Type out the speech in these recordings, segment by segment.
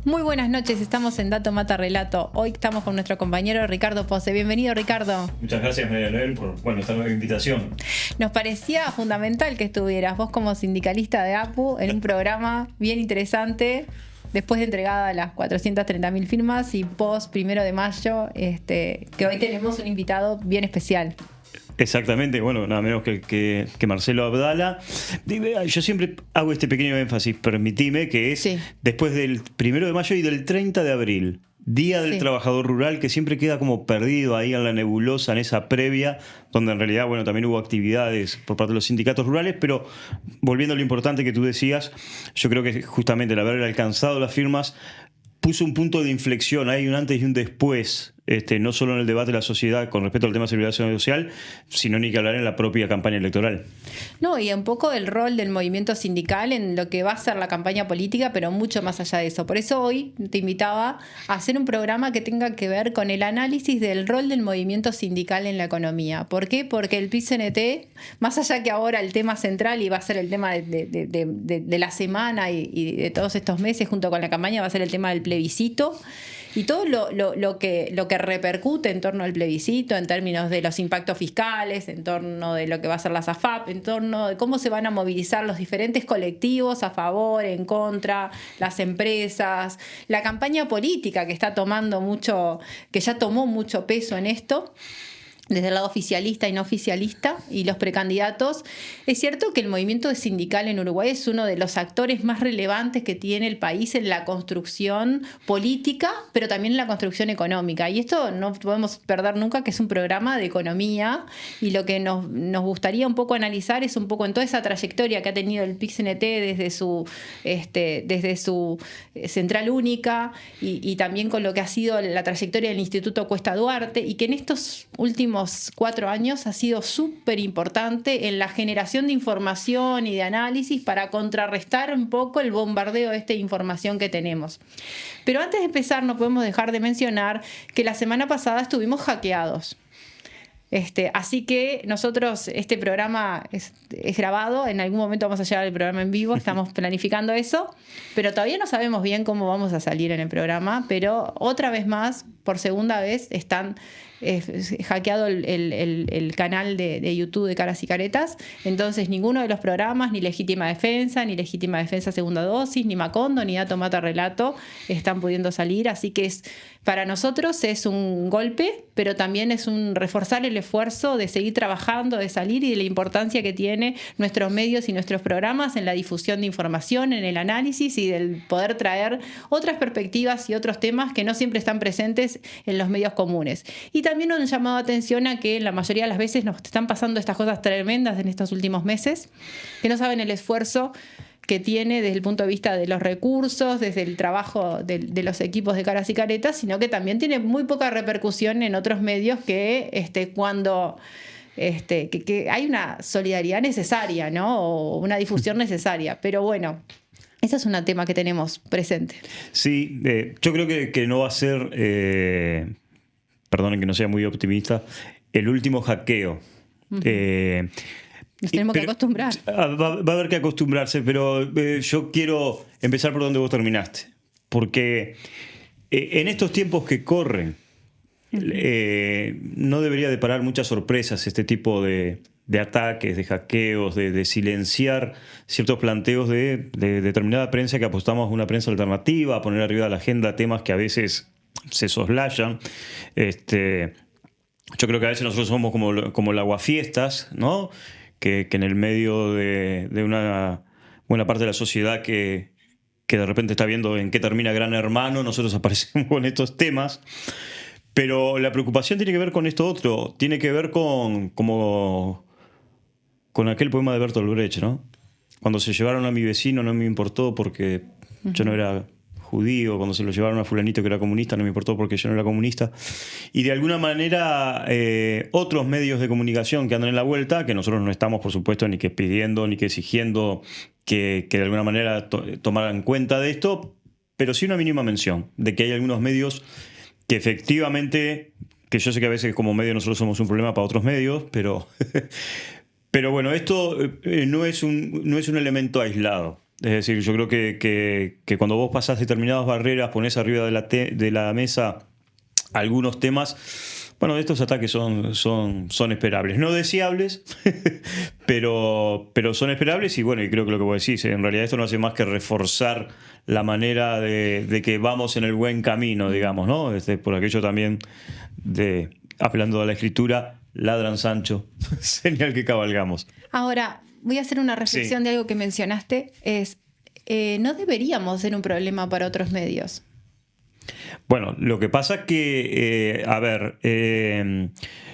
Muy buenas noches, estamos en Dato Mata Relato. Hoy estamos con nuestro compañero Ricardo Pose. Bienvenido, Ricardo. Muchas gracias, María Noel, por esta nueva invitación. Nos parecía fundamental que estuvieras vos como sindicalista de APU en un programa bien interesante, después de entregada las 430.000 firmas y post 1 de mayo, que hoy tenemos un invitado bien especial. Exactamente, bueno, nada menos que Marcelo Abdala. Yo siempre hago este pequeño énfasis, permitime, que es después del 1 de mayo y del 30 de abril, Día del Trabajador Rural, que siempre queda como perdido ahí en la nebulosa, en esa previa, donde en realidad, bueno, también hubo actividades por parte de los sindicatos rurales, pero volviendo a lo importante que tú decías, yo creo que justamente el haber alcanzado las firmas puso un punto de inflexión, hay un antes y un después, no solo en el debate de la sociedad con respecto al tema de seguridad social, sino ni que hablar en la propia campaña electoral. No, y un poco el rol del movimiento sindical en lo que va a ser la campaña política, pero mucho más allá de eso. Por eso hoy te invitaba a hacer un programa que tenga que ver con el análisis del rol del movimiento sindical en la economía. ¿Por qué? Porque el PIT-CNT, más allá que ahora el tema central y va a ser el tema de la semana y de todos estos meses junto con la campaña, va a ser el tema del plebiscito. Y todo lo que repercute en torno al plebiscito, en términos de los impactos fiscales, en torno de lo que va a ser la SAFAP, en torno de cómo se van a movilizar los diferentes colectivos a favor, en contra, las empresas, la campaña política que está tomando mucho, que ya tomó mucho peso en esto, desde el lado oficialista y no oficialista, y los precandidatos. Es cierto que el movimiento sindical en Uruguay es uno de los actores más relevantes que tiene el país en la construcción política, pero también en la construcción económica. Y esto no podemos perder nunca, que es un programa de economía, y lo que nos gustaría un poco analizar es un poco en toda esa trayectoria que ha tenido el PIT-CNT desde su central única, y también con lo que ha sido la trayectoria del Instituto Cuesta Duarte, y que en estos últimos 4 años ha sido súper importante en la generación de información y de análisis para contrarrestar un poco el bombardeo de esta información que tenemos. Pero antes de empezar, no podemos dejar de mencionar que la semana pasada estuvimos hackeados. Así que nosotros, este programa es grabado, en algún momento vamos a llevar el programa en vivo, estamos planificando eso, pero todavía no sabemos bien cómo vamos a salir en el programa, pero otra vez más, por segunda vez, están hackeado el canal de YouTube de Caras y Caretas. Entonces ninguno de los programas, ni Legítima Defensa, ni Legítima Defensa Segunda Dosis, ni Macondo, ni Dato Mata Relato están pudiendo salir, así que para nosotros es un golpe, pero también es un reforzar el esfuerzo de seguir trabajando, de salir, y de la importancia que tiene nuestros medios y nuestros programas en la difusión de información, en el análisis y del poder traer otras perspectivas y otros temas que no siempre están presentes en los medios comunes. Y también nos han llamado atención a que la mayoría de las veces nos están pasando estas cosas tremendas en estos últimos meses, que no saben el esfuerzo que tiene desde el punto de vista de los recursos, desde el trabajo de los equipos de Caras y Caretas, sino que también tiene muy poca repercusión en otros medios que cuando que hay una solidaridad necesaria, ¿no? O una difusión necesaria. Pero bueno, ese es un tema que tenemos presente. Sí, yo creo que no va a ser, perdonen que no sea muy optimista, el último hackeo. Nos tenemos que acostumbrar. Va a haber que acostumbrarse, pero yo quiero empezar por donde vos terminaste. Porque en estos tiempos que corren, no debería deparar muchas sorpresas este tipo de ataques, de hackeos, de silenciar ciertos planteos de determinada prensa, que apostamos a una prensa alternativa, a poner arriba de la agenda temas que a veces se soslayan. Yo creo que a veces nosotros somos como el aguafiestas, ¿no? Que en el medio de una buena parte de la sociedad que de repente está viendo en qué termina Gran Hermano, nosotros aparecemos con estos temas. Pero la preocupación tiene que ver con esto otro, tiene que ver con aquel poema de Bertolt Brecht, ¿no? Cuando se llevaron a mi vecino no me importó porque yo no era judío, cuando se lo llevaron a fulanito que era comunista no me importó porque yo no era comunista. Y de alguna manera otros medios de comunicación que andan en la vuelta, que nosotros no estamos por supuesto ni que pidiendo ni que exigiendo que de alguna manera tomaran cuenta de esto, pero sí una mínima mención de que hay algunos medios que efectivamente, que yo sé que a veces como medio nosotros somos un problema para otros medios, pero bueno, esto no es un elemento aislado. Es decir, yo creo que cuando vos pasás determinadas barreras, ponés arriba de la mesa algunos temas, bueno, estos ataques son esperables. No deseables, pero son esperables y bueno, y creo que lo que vos decís, en realidad esto no hace más que reforzar la manera de que vamos en el buen camino, digamos, ¿no? Por aquello también de, apelando a la escritura, ladran Sancho, señal que cabalgamos. Ahora, voy a hacer una reflexión de algo que mencionaste, no deberíamos ser un problema para otros medios. Bueno, lo que pasa es que,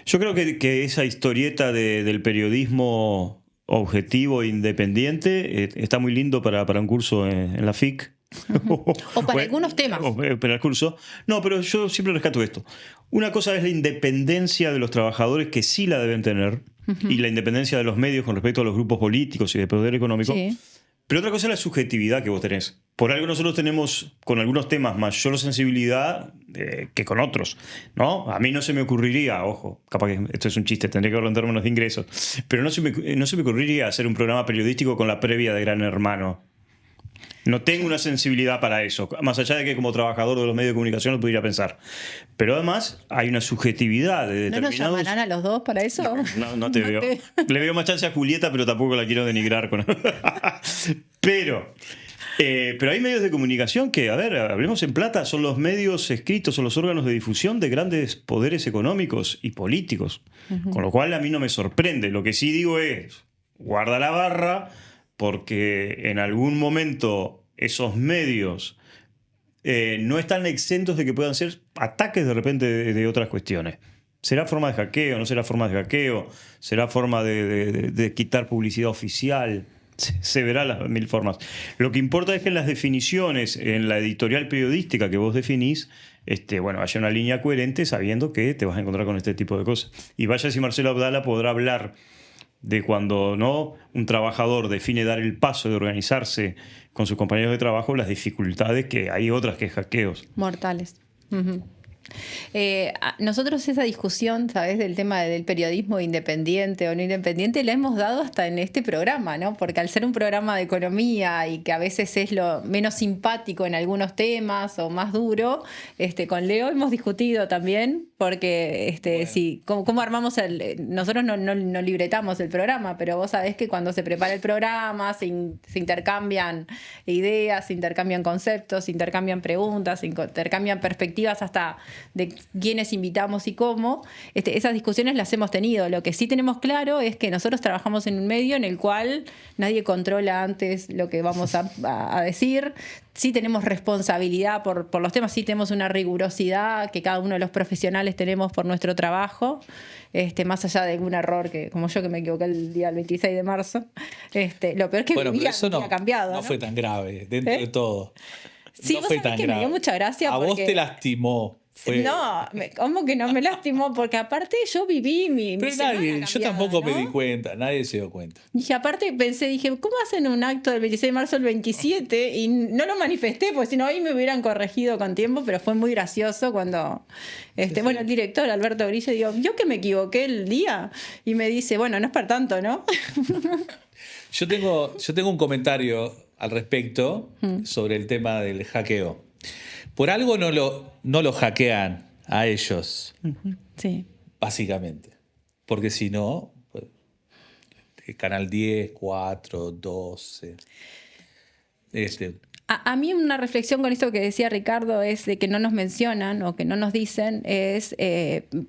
yo creo que esa historieta del periodismo objetivo e independiente está muy lindo para un curso en la FIC. O para algunos temas. Para el curso. No, pero yo siempre rescato esto. Una cosa es la independencia de los trabajadores, que sí la deben tener, y la independencia de los medios con respecto a los grupos políticos y de poder económico. Sí. Pero otra cosa es la subjetividad que vos tenés. Por algo nosotros tenemos con algunos temas mayor sensibilidad que con otros, ¿no? A mí no se me ocurriría, ojo, capaz que esto es un chiste, tendría que hablar en términos de ingresos, pero no se me ocurriría hacer un programa periodístico con la previa de Gran Hermano. No tengo una sensibilidad para eso, más allá de que como trabajador de los medios de comunicación lo pudiera pensar. Pero además hay una subjetividad de determinados... ¿No nos llamarán a los dos para eso? No te veo. Le veo más chance a Julieta, pero tampoco la quiero denigrar. Pero hay medios de comunicación que, a ver, hablemos en plata, son los medios escritos, son los órganos de difusión de grandes poderes económicos y políticos. Con lo cual a mí no me sorprende. Lo que sí digo es, guarda la barra, porque en algún momento esos medios no están exentos de que puedan ser ataques de repente de otras cuestiones. ¿Será forma de hackeo? ¿No será forma de hackeo? ¿Será forma de quitar publicidad oficial? Se verá las mil formas. Lo que importa es que en las definiciones, en la editorial periodística que vos definís, haya una línea coherente sabiendo que te vas a encontrar con este tipo de cosas. Y vaya si Marcelo Abdala podrá hablar de cuando no un trabajador define dar el paso de organizarse con sus compañeros de trabajo, las dificultades que hay otras que hackeos. Mortales. Nosotros esa discusión, ¿sabes?, del tema del periodismo independiente o no independiente, la hemos dado hasta en este programa, ¿no? Porque al ser un programa de economía y que a veces es lo menos simpático en algunos temas o más duro, con Leo hemos discutido también, porque bueno. Sí, ¿cómo armamos nosotros no libretamos el programa, pero vos sabés que cuando se prepara el programa se intercambian ideas, se intercambian conceptos, se intercambian preguntas, se intercambian perspectivas hasta de quiénes invitamos y cómo. Esas discusiones las hemos tenido. Lo que sí tenemos claro es que nosotros trabajamos en un medio en el cual nadie controla antes lo que vamos a decir. Sí tenemos responsabilidad por los temas, sí tenemos una rigurosidad que cada uno de los profesionales tenemos por nuestro trabajo, más allá de algún error, como yo que me equivoqué el día del 26 de marzo. Lo peor es que mi vida ha cambiado. No fue tan grave, dentro de todo. Sí, no fue tan grave. Me dio mucha gracia. A vos te lastimó. No, ¿cómo que no me lastimó? Porque aparte yo viví mi Pero nadie, yo tampoco me di cuenta, nadie se dio cuenta. Dije, dije, ¿cómo hacen un acto del 26 de marzo al 27? Y no lo manifesté, porque si no ahí me hubieran corregido con tiempo, pero fue muy gracioso cuando el director Alberto Grillo, digo, yo que me equivoqué el día, y me dice, bueno, no es para tanto, ¿no? Yo tengo un comentario al respecto sobre el tema del hackeo. Por algo no lo hackean a ellos, sí, básicamente. Porque si no, pues, Canal 10, 4, 12... A mí una reflexión con esto que decía Ricardo es de que no nos mencionan o que no nos dicen es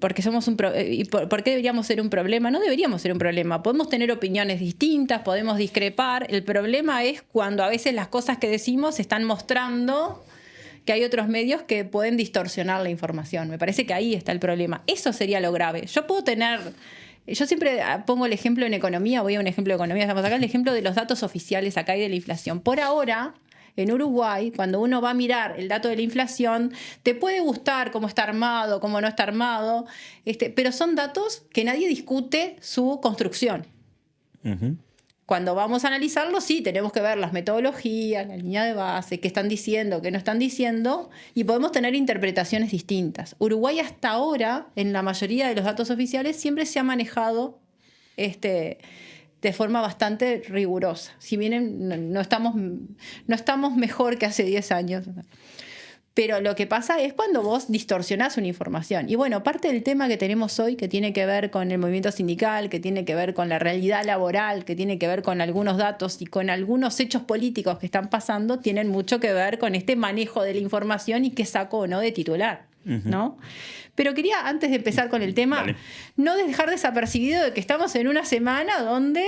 porque somos ¿por qué deberíamos ser un problema? No deberíamos ser un problema. Podemos tener opiniones distintas, podemos discrepar. El problema es cuando a veces las cosas que decimos están mostrando que hay otros medios que pueden distorsionar la información. Me parece que ahí está el problema. Eso sería lo grave. Yo siempre pongo el ejemplo en economía, voy a un ejemplo de economía, estamos acá, el ejemplo de los datos oficiales acá y de la inflación. Por ahora, en Uruguay, cuando uno va a mirar el dato de la inflación, te puede gustar cómo está armado, cómo no está armado, pero son datos que nadie discute su construcción. Uh-huh. Cuando vamos a analizarlo, sí, tenemos que ver las metodologías, la línea de base, qué están diciendo, qué no están diciendo, y podemos tener interpretaciones distintas. Uruguay hasta ahora, en la mayoría de los datos oficiales, siempre se ha manejado de forma bastante rigurosa. Si bien no estamos mejor que hace 10 años. Pero lo que pasa es cuando vos distorsionás una información. Y bueno, parte del tema que tenemos hoy, que tiene que ver con el movimiento sindical, que tiene que ver con la realidad laboral, que tiene que ver con algunos datos y con algunos hechos políticos que están pasando, tienen mucho que ver con este manejo de la información y qué saco o no de titular, ¿no? Pero quería, antes de empezar con el tema, no dejar desapercibido de que estamos en una semana donde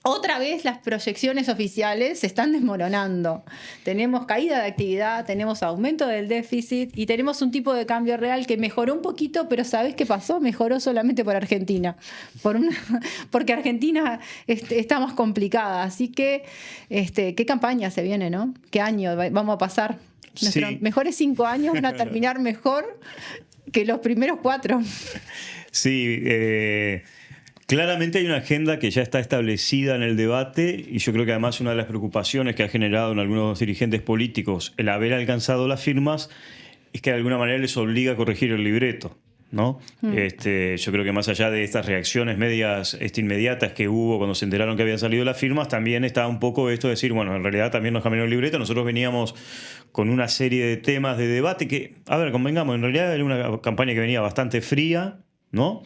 otra vez las proyecciones oficiales se están desmoronando. Tenemos caída de actividad, tenemos aumento del déficit y tenemos un tipo de cambio real que mejoró un poquito, pero ¿sabés qué pasó? Mejoró solamente por Argentina, porque Argentina está más complicada. Así que, ¿qué campaña se viene, no? ¿Qué año vamos a pasar? Nuestros mejores 5 años van a terminar mejor que los primeros 4. Sí, claramente hay una agenda que ya está establecida en el debate y yo creo que además una de las preocupaciones que ha generado en algunos dirigentes políticos el haber alcanzado las firmas es que de alguna manera les obliga a corregir el libreto, ¿no? Yo creo que más allá de estas reacciones medias inmediatas que hubo cuando se enteraron que habían salido las firmas, también está un poco esto de decir, bueno, en realidad también nos cambiaron el libreto, nosotros veníamos con una serie de temas de debate que, a ver, convengamos, en realidad era una campaña que venía bastante fría, ¿no?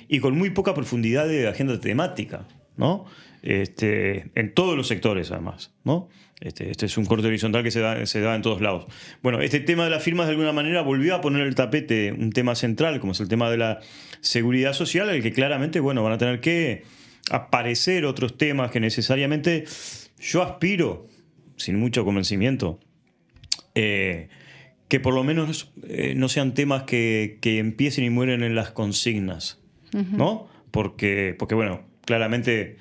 Y con muy poca profundidad de agenda temática, ¿no? En todos los sectores, además, ¿no? Este es un corte horizontal que se da en todos lados. Bueno, este tema de las firmas de alguna manera volvió a poner en el tapete un tema central, como es el tema de la seguridad social, al que claramente, bueno, van a tener que aparecer otros temas que necesariamente yo aspiro, sin mucho convencimiento, que por lo menos no sean temas que empiecen y mueren en las consignas, ¿no? Porque, bueno, claramente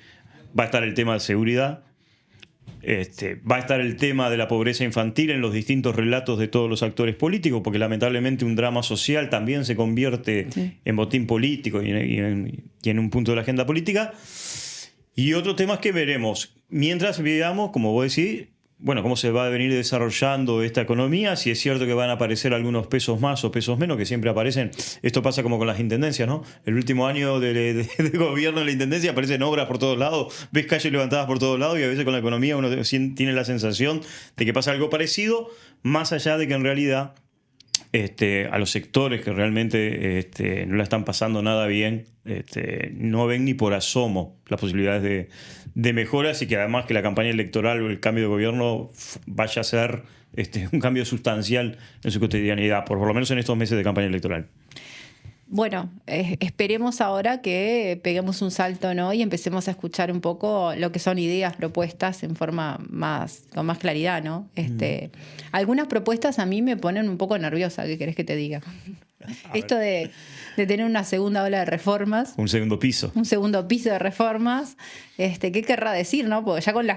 va a estar el tema de seguridad, va a estar el tema de la pobreza infantil en los distintos relatos de todos los actores políticos, porque lamentablemente un drama social también se convierte en botín político y en un punto de la agenda política. Y otros temas que veremos, mientras veamos, como vos decís, bueno, cómo se va a venir desarrollando esta economía, si es cierto que van a aparecer algunos pesos más o pesos menos, que siempre aparecen. Esto pasa como con las intendencias, ¿no? El último año de gobierno de la intendencia aparecen obras por todos lados, ves calles levantadas por todos lados y a veces con la economía uno tiene la sensación de que pasa algo parecido, más allá de que en realidad a los sectores que realmente no la están pasando nada bien, no ven ni por asomo las posibilidades de mejoras y que además que la campaña electoral o el cambio de gobierno vaya a ser un cambio sustancial en su cotidianidad, por lo menos en estos meses de campaña electoral. Bueno, esperemos ahora que peguemos un salto, ¿no? Y empecemos a escuchar un poco lo que son ideas, propuestas con más claridad, ¿no? Algunas propuestas a mí me ponen un poco nerviosa, ¿qué querés que te diga? Esto de tener una segunda ola de reformas. Un segundo piso. Un segundo piso de reformas. ¿Qué querrá decir, no? Porque ya con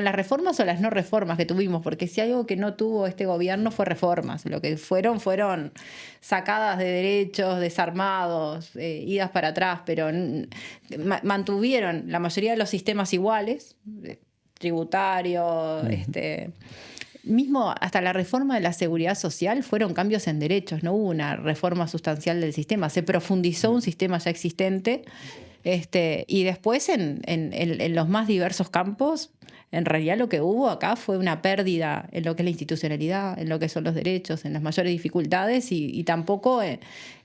las reformas o las no reformas que tuvimos, porque si algo que no tuvo este gobierno fue reformas. Lo que fueron sacadas de derechos, desarmados, idas para atrás, pero mantuvieron la mayoría de los sistemas iguales, tributario, mismo hasta la reforma de la seguridad social fueron cambios en derechos, no hubo una reforma sustancial del sistema, se profundizó un sistema ya existente, y después en los más diversos campos, en realidad lo que hubo acá fue una pérdida en lo que es la institucionalidad, en lo que son los derechos, en las mayores dificultades y tampoco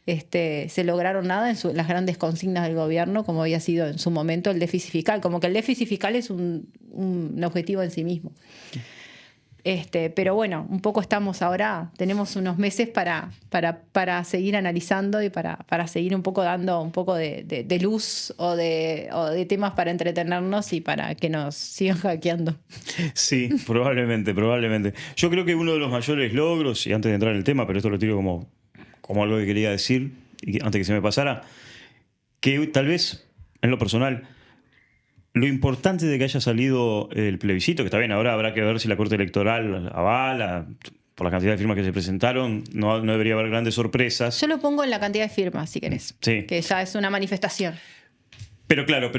se lograron nada en las grandes consignas del gobierno como había sido en su momento el déficit fiscal, como que el déficit fiscal es un objetivo en sí mismo. Pero bueno, un poco estamos ahora, tenemos unos meses para seguir analizando y para seguir un poco dando un poco de luz o de temas para entretenernos y para que nos sigan hackeando. Sí, probablemente. Yo creo que uno de los mayores logros, y antes de entrar en el tema, pero esto lo tiro como algo que quería decir, y antes que se me pasara, que tal vez, en lo personal, lo importante de que haya salido el plebiscito, que está bien, ahora habrá que ver si la Corte Electoral avala, por la cantidad de firmas que se presentaron, no debería haber grandes sorpresas. Yo lo pongo en la cantidad de firmas, si querés, sí, que ya es una manifestación. Pero claro,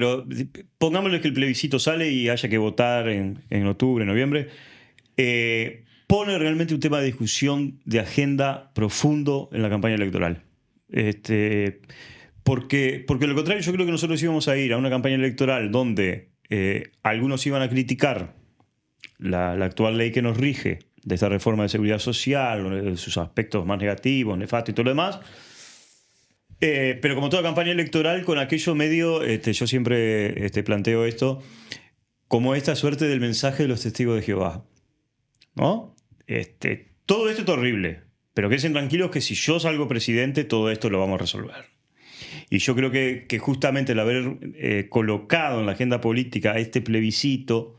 pongámosle que el plebiscito sale y haya que votar en octubre, noviembre, pone realmente un tema de discusión de agenda profundo en la campaña electoral. Porque lo contrario, yo creo que nosotros íbamos a ir a una campaña electoral donde algunos iban a criticar la actual ley que nos rige de esta reforma de seguridad social, sus aspectos más negativos, nefastos y todo lo demás. Pero como toda campaña electoral, con aquello medio, yo siempre planteo esto como esta suerte del mensaje de los testigos de Jehová, ¿no? Todo esto es horrible, pero quédense tranquilos que si yo salgo presidente, todo esto lo vamos a resolver. Y yo creo que justamente el haber colocado en la agenda política este plebiscito,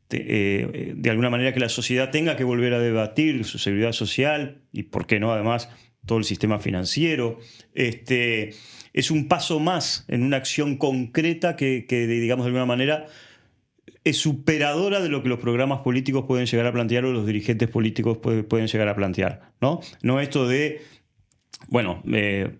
de alguna manera que la sociedad tenga que volver a debatir su seguridad social y, ¿por qué no, además, todo el sistema financiero, es un paso más en una acción concreta que digamos, de alguna manera es superadora de lo que los programas políticos pueden llegar a plantear o los dirigentes políticos pueden llegar a plantear, ¿no? No esto de, bueno,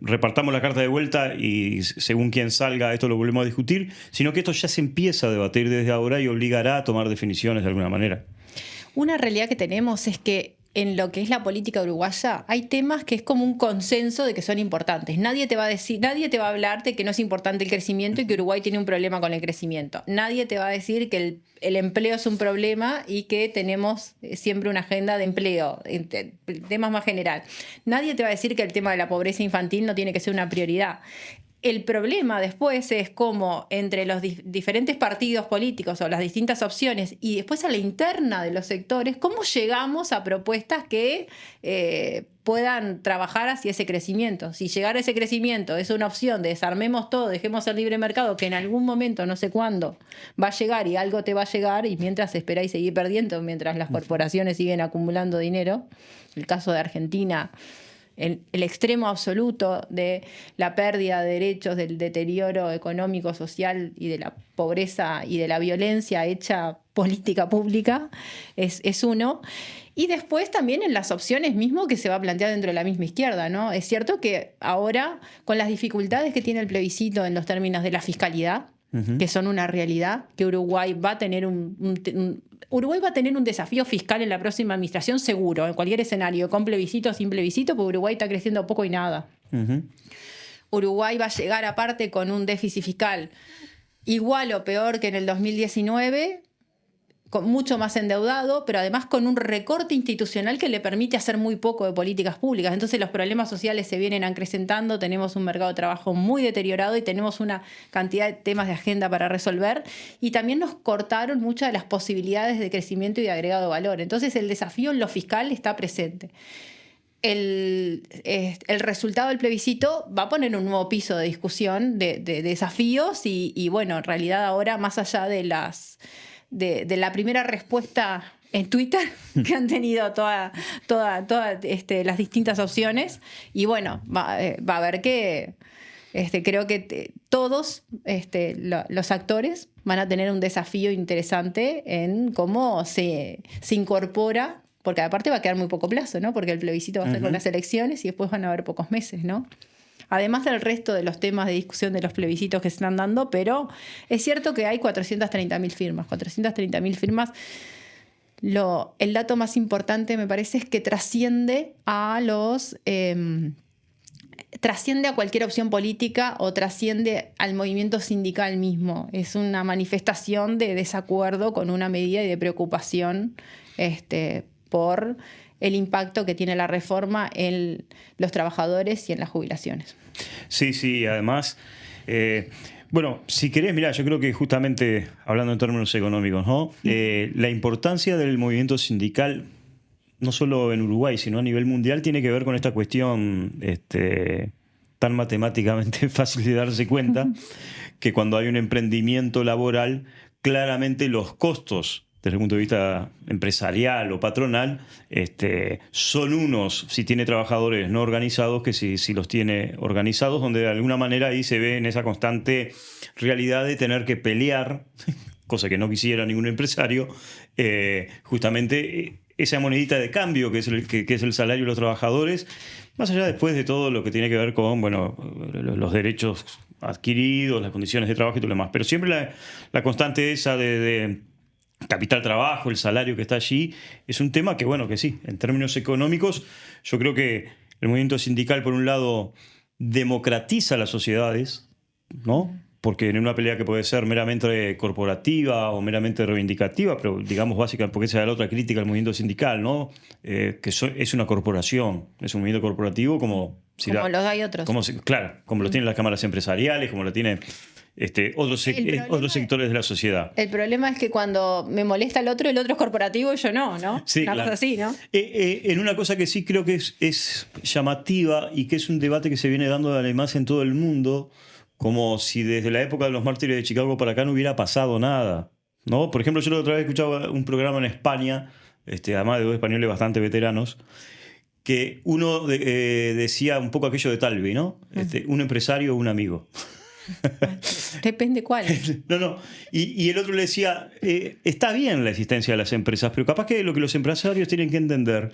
repartamos la carta de vuelta y según quien salga esto lo volvemos a discutir, sino que esto ya se empieza a debatir desde ahora y obligará a tomar definiciones de alguna manera. Una realidad que tenemos es que en lo que es la política uruguaya hay temas que es como un consenso de que son importantes. Nadie te va a hablar de que no es importante el crecimiento y que Uruguay tiene un problema con el crecimiento. Nadie te va a decir que el empleo es un problema y que tenemos siempre una agenda de empleo, temas más general. Nadie te va a decir que el tema de la pobreza infantil no tiene que ser una prioridad. El problema después es cómo entre los diferentes partidos políticos o las distintas opciones y después a la interna de los sectores, cómo llegamos a propuestas que puedan trabajar hacia ese crecimiento. Si llegar a ese crecimiento es una opción de desarmemos todo, dejemos el libre mercado, que en algún momento, no sé cuándo, va a llegar y algo te va a llegar y mientras esperáis seguir perdiendo, mientras las corporaciones siguen acumulando dinero, el caso de Argentina, el extremo absoluto de la pérdida de derechos, del deterioro económico, social y de la pobreza y de la violencia hecha política pública, es uno. Y después también en las opciones mismo que se va a plantear dentro de la misma izquierda, ¿no? Es cierto que ahora, con las dificultades que tiene el plebiscito en los términos de la fiscalidad, que son una realidad, que Uruguay va a tener Uruguay va a tener un desafío fiscal en la próxima administración seguro, en cualquier escenario, con plebiscito o sin plebiscito, porque Uruguay está creciendo poco y nada. Uruguay va a llegar aparte con un déficit fiscal igual o peor que en el 2019, con mucho más endeudado, pero además con un recorte institucional que le permite hacer muy poco de políticas públicas. Entonces los problemas sociales se vienen acrecentando, tenemos un mercado de trabajo muy deteriorado y tenemos una cantidad de temas de agenda para resolver, y también nos cortaron muchas de las posibilidades de crecimiento y de agregado de valor. Entonces el desafío en lo fiscal está presente. El resultado del plebiscito va a poner un nuevo piso de discusión de desafíos y bueno, en realidad ahora, más allá de la primera respuesta en Twitter que han tenido todas las distintas opciones, y bueno, va a haber que creo que todos los actores van a tener un desafío interesante en cómo se incorpora, porque aparte va a quedar muy poco plazo, ¿no? Porque el plebiscito va a ser con las elecciones y después van a haber pocos meses, ¿no? Además del resto de los temas de discusión de los plebiscitos que se están dando, pero es cierto que hay 430.000 firmas. 430.000 firmas. El dato más importante, me parece, es que trasciende a cualquier opción política o trasciende al movimiento sindical mismo. Es una manifestación de desacuerdo con una medida y de preocupación por el impacto que tiene la reforma en los trabajadores y en las jubilaciones. Sí, además, bueno, si querés, mirá, yo creo que justamente hablando en términos económicos, ¿no? La importancia del movimiento sindical, no solo en Uruguay, sino a nivel mundial, tiene que ver con esta cuestión tan matemáticamente fácil de darse cuenta, que cuando hay un emprendimiento laboral, claramente los costos desde el punto de vista empresarial o patronal, son unos si tiene trabajadores no organizados que si los tiene organizados, donde de alguna manera ahí se ve en esa constante realidad de tener que pelear, cosa que no quisiera ningún empresario, justamente esa monedita de cambio que es el salario de los trabajadores, más allá después de todo lo que tiene que ver con los derechos adquiridos, las condiciones de trabajo y todo lo demás. Pero siempre la constante esa de capital trabajo, el salario que está allí, es un tema que sí, en términos económicos, yo creo que el movimiento sindical, por un lado, democratiza las sociedades, ¿no? Porque en una pelea que puede ser meramente corporativa o meramente reivindicativa, pero digamos básica, porque esa es la otra crítica al movimiento sindical, ¿no? Que es una corporación, es un movimiento corporativo como los hay otros. Claro, como lo tienen las cámaras empresariales, como lo tienen otros sectores de la sociedad. El problema es que cuando me molesta el otro es corporativo y yo no, ¿no? Sí, una claro. cosa así, ¿no? En una cosa que sí creo que es llamativa y que es un debate que se viene dando además en todo el mundo, como si desde la época de los mártires de Chicago para acá no hubiera pasado nada, ¿no? Por ejemplo, yo la otra vez escuchaba un programa en España, además de dos españoles bastante veteranos, que uno decía un poco aquello de Talvi, ¿no? Un empresario o un amigo. Depende cuál. No. Y el otro le decía, está bien la existencia de las empresas, pero capaz que lo que los empresarios tienen que entender,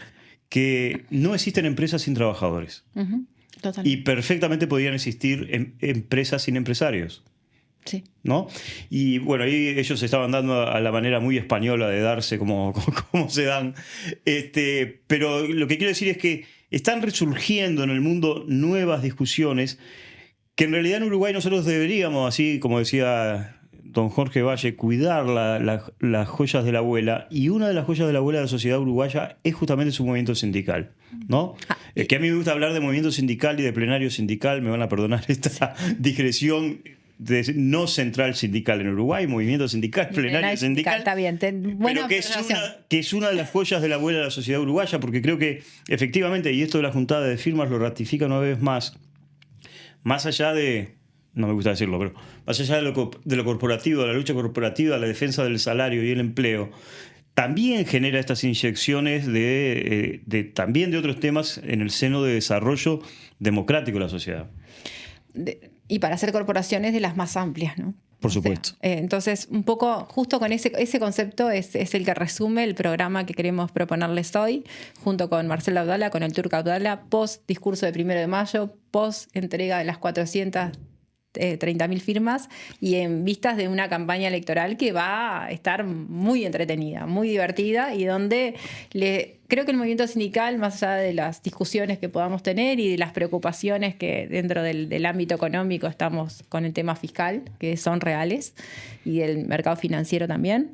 que no existen empresas sin trabajadores. Uh-huh. Total. Y perfectamente podían existir empresas sin empresarios. Sí. ¿No? Y bueno, ahí ellos estaban dando a la manera muy española de darse como se dan. Pero lo que quiero decir es que están resurgiendo en el mundo nuevas discusiones que en realidad en Uruguay nosotros deberíamos, así como decía don Jorge Valle, cuidar las joyas de la abuela. Y una de las joyas de la abuela de la sociedad uruguaya es justamente su movimiento sindical, ¿no? Que a mí me gusta hablar de movimiento sindical y de plenario sindical, me van a perdonar esta digresión de no central sindical en Uruguay, movimiento sindical, plenario sindical. Está bien, buena pero que es una de las joyas de la abuela de la sociedad uruguaya, porque creo que efectivamente, y esto de la juntada de firmas lo ratifica una vez más allá de, no me gusta decirlo, pero más allá de lo corporativo, de la lucha corporativa, la defensa del salario y el empleo, también genera estas inyecciones también de otros temas en el seno de desarrollo democrático de la sociedad. Y para hacer corporaciones de las más amplias, ¿no? Por supuesto. Entonces, un poco justo con ese concepto es el que resume el programa que queremos proponerles hoy, junto con Marcelo Abdala, con el Turco Abdala, post discurso de 1 de mayo, post entrega de las 430.000 firmas y en vistas de una campaña electoral que va a estar muy entretenida, muy divertida y donde creo que el movimiento sindical, más allá de las discusiones que podamos tener y de las preocupaciones que dentro del ámbito económico estamos con el tema fiscal, que son reales, y del mercado financiero también,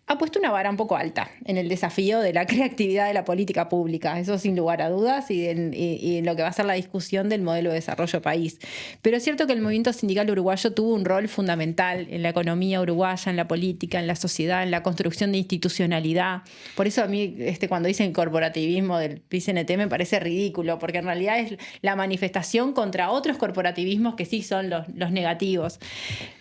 ha puesto una vara un poco alta en el desafío de la creatividad de la política pública, eso sin lugar a dudas, y en lo que va a ser la discusión del modelo de desarrollo país. Pero es cierto que el movimiento sindical uruguayo tuvo un rol fundamental en la economía uruguaya, en la política, en la sociedad, en la construcción de institucionalidad. Por eso a mí cuando dicen corporativismo del PCNT me parece ridículo, porque en realidad es la manifestación contra otros corporativismos que sí son los negativos.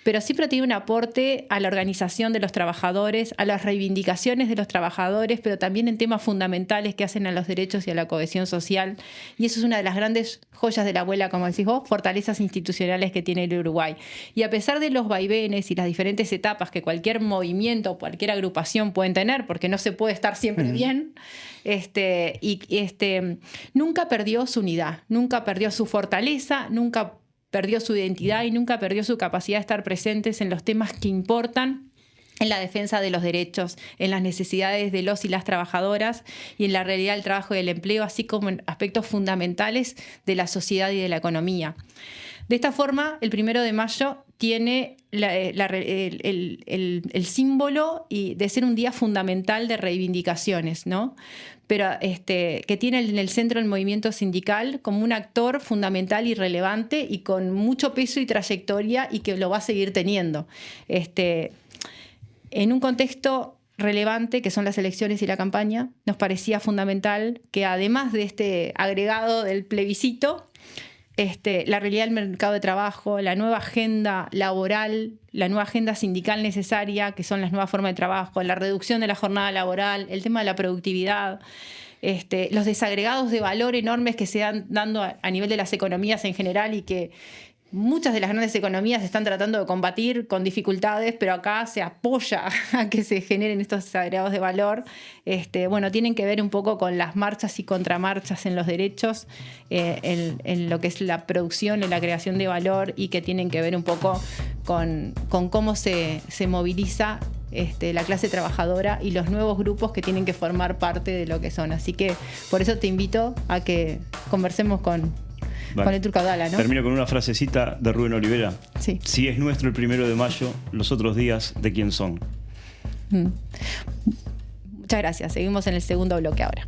Pero siempre tiene un aporte a la organización de los trabajadores, a las reivindicaciones de los trabajadores, pero también en temas fundamentales que hacen a los derechos y a la cohesión social. Y eso es una de las grandes joyas de la abuela, como decís vos, fortalezas institucionales que tiene el Uruguay. Y a pesar de los vaivenes y las diferentes etapas que cualquier movimiento o cualquier agrupación pueden tener, porque no se puede estar siempre bien, nunca perdió su unidad, nunca perdió su fortaleza, nunca perdió su identidad y nunca perdió su capacidad de estar presentes en los temas que importan, en la defensa de los derechos, en las necesidades de los y las trabajadoras y en la realidad del trabajo y del empleo, así como en aspectos fundamentales de la sociedad y de la economía. De esta forma, el 1 de mayo tiene el símbolo de ser un día fundamental de reivindicaciones, ¿no? Pero que tiene en el centro el movimiento sindical como un actor fundamental y relevante y con mucho peso y trayectoria y que lo va a seguir teniendo. En un contexto relevante, que son las elecciones y la campaña, nos parecía fundamental que además de este agregado del plebiscito, la realidad del mercado de trabajo, la nueva agenda laboral, la nueva agenda sindical necesaria, que son las nuevas formas de trabajo, la reducción de la jornada laboral, el tema de la productividad, los desagregados de valor enormes que se dan dando a nivel de las economías en general y que muchas de las grandes economías están tratando de combatir con dificultades, pero acá se apoya a que se generen estos agregados de valor. Tienen que ver un poco con las marchas y contramarchas en los derechos, en lo que es la producción, en la creación de valor y que tienen que ver un poco con cómo se moviliza la clase trabajadora y los nuevos grupos que tienen que formar parte de lo que son. Así que por eso te invito a que conversemos con con el Turco Abdala, ¿no? Termino con una frasecita de Rubén Olivera. Sí. Si es nuestro el 1 de mayo, los otros días, ¿de quién son? Muchas gracias. Seguimos en el segundo bloque ahora.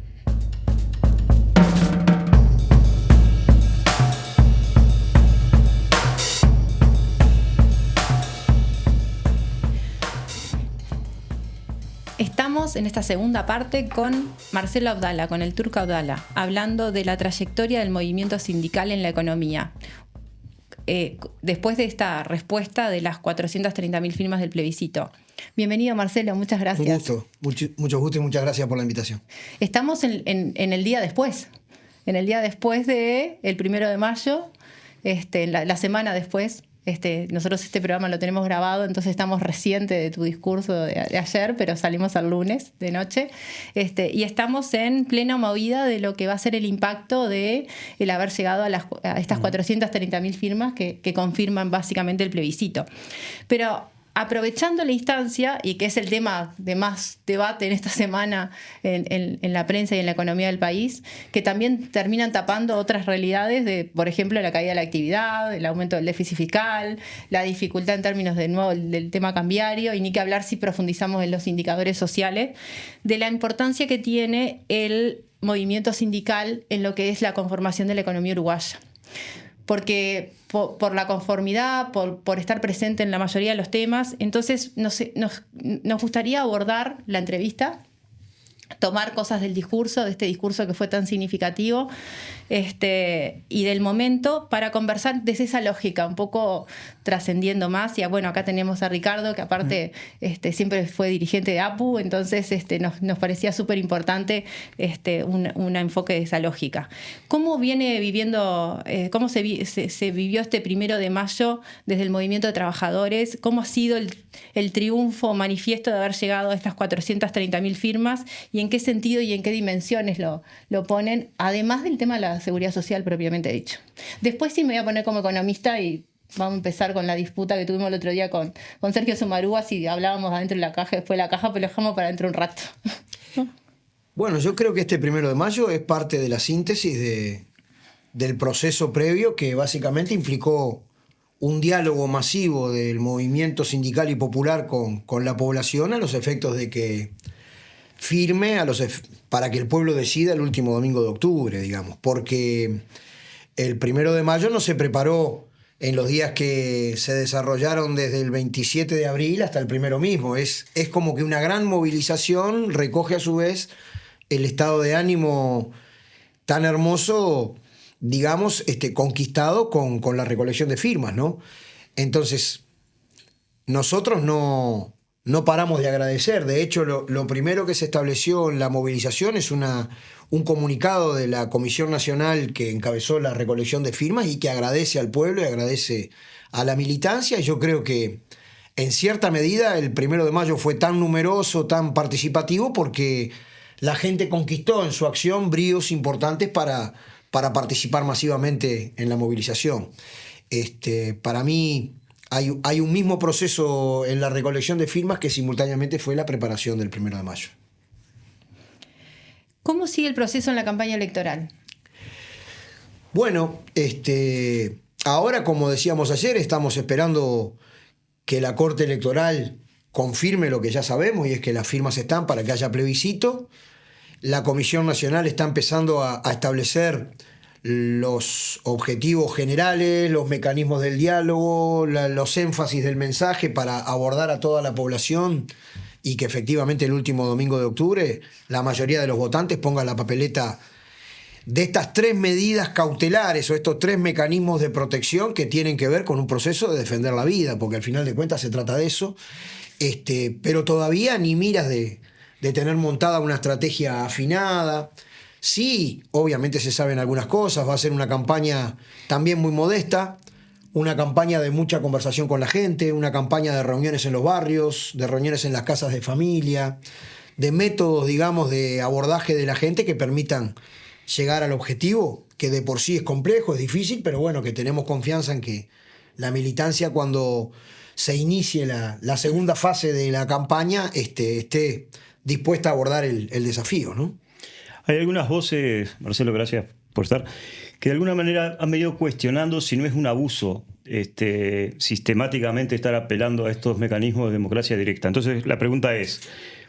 Estamos en esta segunda parte con Marcelo Abdala, con el Turco Abdala, hablando de la trayectoria del movimiento sindical en la economía. Después de esta respuesta de las 430.000 firmas del plebiscito. Bienvenido, Marcelo, muchas gracias. Un gusto, mucho gusto y muchas gracias por la invitación. Estamos en el día después, del 1 de mayo, la semana después. Nosotros este programa lo tenemos grabado, entonces estamos reciente de tu discurso de ayer, pero salimos el lunes de noche, y estamos en plena movida de lo que va a ser el impacto de el haber llegado a estas 430.000 firmas que confirman básicamente el plebiscito. Pero aprovechando la instancia, y que es el tema de más debate en esta semana en la prensa y en la economía del país, que también terminan tapando otras realidades de, por ejemplo, la caída de la actividad, el aumento del déficit fiscal, la dificultad en términos de nuevo del tema cambiario, y ni que hablar si profundizamos en los indicadores sociales, de la importancia que tiene el movimiento sindical en lo que es la conformación de la economía uruguaya. Porque por la conformidad, por estar presente en la mayoría de los temas, entonces nos gustaría abordar la entrevista, tomar cosas del discurso, de este discurso que fue tan significativo, y del momento, para conversar desde esa lógica, un poco trascendiendo más. Y bueno, acá tenemos a Ricardo, que aparte siempre fue dirigente de APU, entonces nos parecía súper importante un enfoque de esa lógica. ¿Cómo viene viviendo, cómo se vivió este 1 de mayo desde el movimiento de trabajadores? ¿Cómo ha sido el triunfo manifiesto de haber llegado a estas 430.000 firmas? ¿Y en qué sentido y en qué dimensiones lo ponen? Además del tema de la seguridad social propiamente dicho. Después sí me voy a poner como economista y vamos a empezar con la disputa que tuvimos el otro día con Sergio Sumarúa, si hablábamos adentro de la caja, después de la caja, pero lo dejamos para dentro un rato. Bueno, yo creo que este 1 de mayo es parte de la síntesis del proceso previo que básicamente implicó un diálogo masivo del movimiento sindical y popular con la población a los efectos de que firme para que el pueblo decida el último domingo de octubre, digamos, porque el 1 de mayo no se preparó en los días que se desarrollaron desde el 27 de abril hasta el 1 mismo. Es como que una gran movilización recoge a su vez el estado de ánimo tan hermoso, digamos, conquistado con la recolección de firmas, ¿no? Entonces, nosotros no paramos de agradecer. De hecho, lo primero que se estableció en la movilización es un comunicado de la Comisión Nacional que encabezó la recolección de firmas y que agradece al pueblo y agradece a la militancia. Y yo creo que, en cierta medida, el 1 de mayo fue tan numeroso, tan participativo, porque la gente conquistó en su acción bríos importantes para participar masivamente en la movilización. Para mí hay un mismo proceso en la recolección de firmas que simultáneamente fue la preparación del 1 de mayo. ¿Cómo sigue el proceso en la campaña electoral? Bueno, ahora, como decíamos ayer, estamos esperando que la Corte Electoral confirme lo que ya sabemos, y es que las firmas están para que haya plebiscito. La Comisión Nacional está empezando a establecer los objetivos generales, los mecanismos del diálogo, los énfasis del mensaje para abordar a toda la población y que efectivamente el último domingo de octubre la mayoría de los votantes pongan la papeleta de estas 3 medidas cautelares o estos 3 mecanismos de protección que tienen que ver con un proceso de defender la vida, porque al final de cuentas se trata de eso, pero todavía ni miras de tener montada una estrategia afinada. Sí, obviamente se saben algunas cosas, va a ser una campaña también muy modesta, una campaña de mucha conversación con la gente, una campaña de reuniones en los barrios, de reuniones en las casas de familia, de métodos, digamos, de abordaje de la gente que permitan llegar al objetivo, que de por sí es complejo, es difícil, pero bueno, que tenemos confianza en que la militancia, cuando se inicie la segunda fase de la campaña, esté dispuesta a abordar el desafío, ¿no? Hay algunas voces, Marcelo, gracias por estar, que de alguna manera han venido cuestionando si no es un abuso sistemáticamente estar apelando a estos mecanismos de democracia directa. Entonces la pregunta es,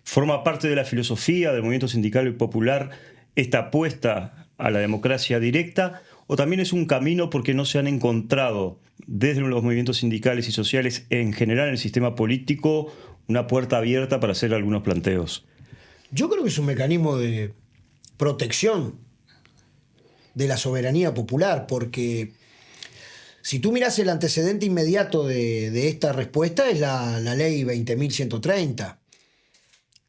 ¿forma parte de la filosofía del movimiento sindical y popular esta apuesta a la democracia directa, o también es un camino porque no se han encontrado desde los movimientos sindicales y sociales en general en el sistema político una puerta abierta para hacer algunos planteos? Yo creo que es un mecanismo de protección de la soberanía popular, porque si tú miras el antecedente inmediato de esta respuesta es la ley 20.130,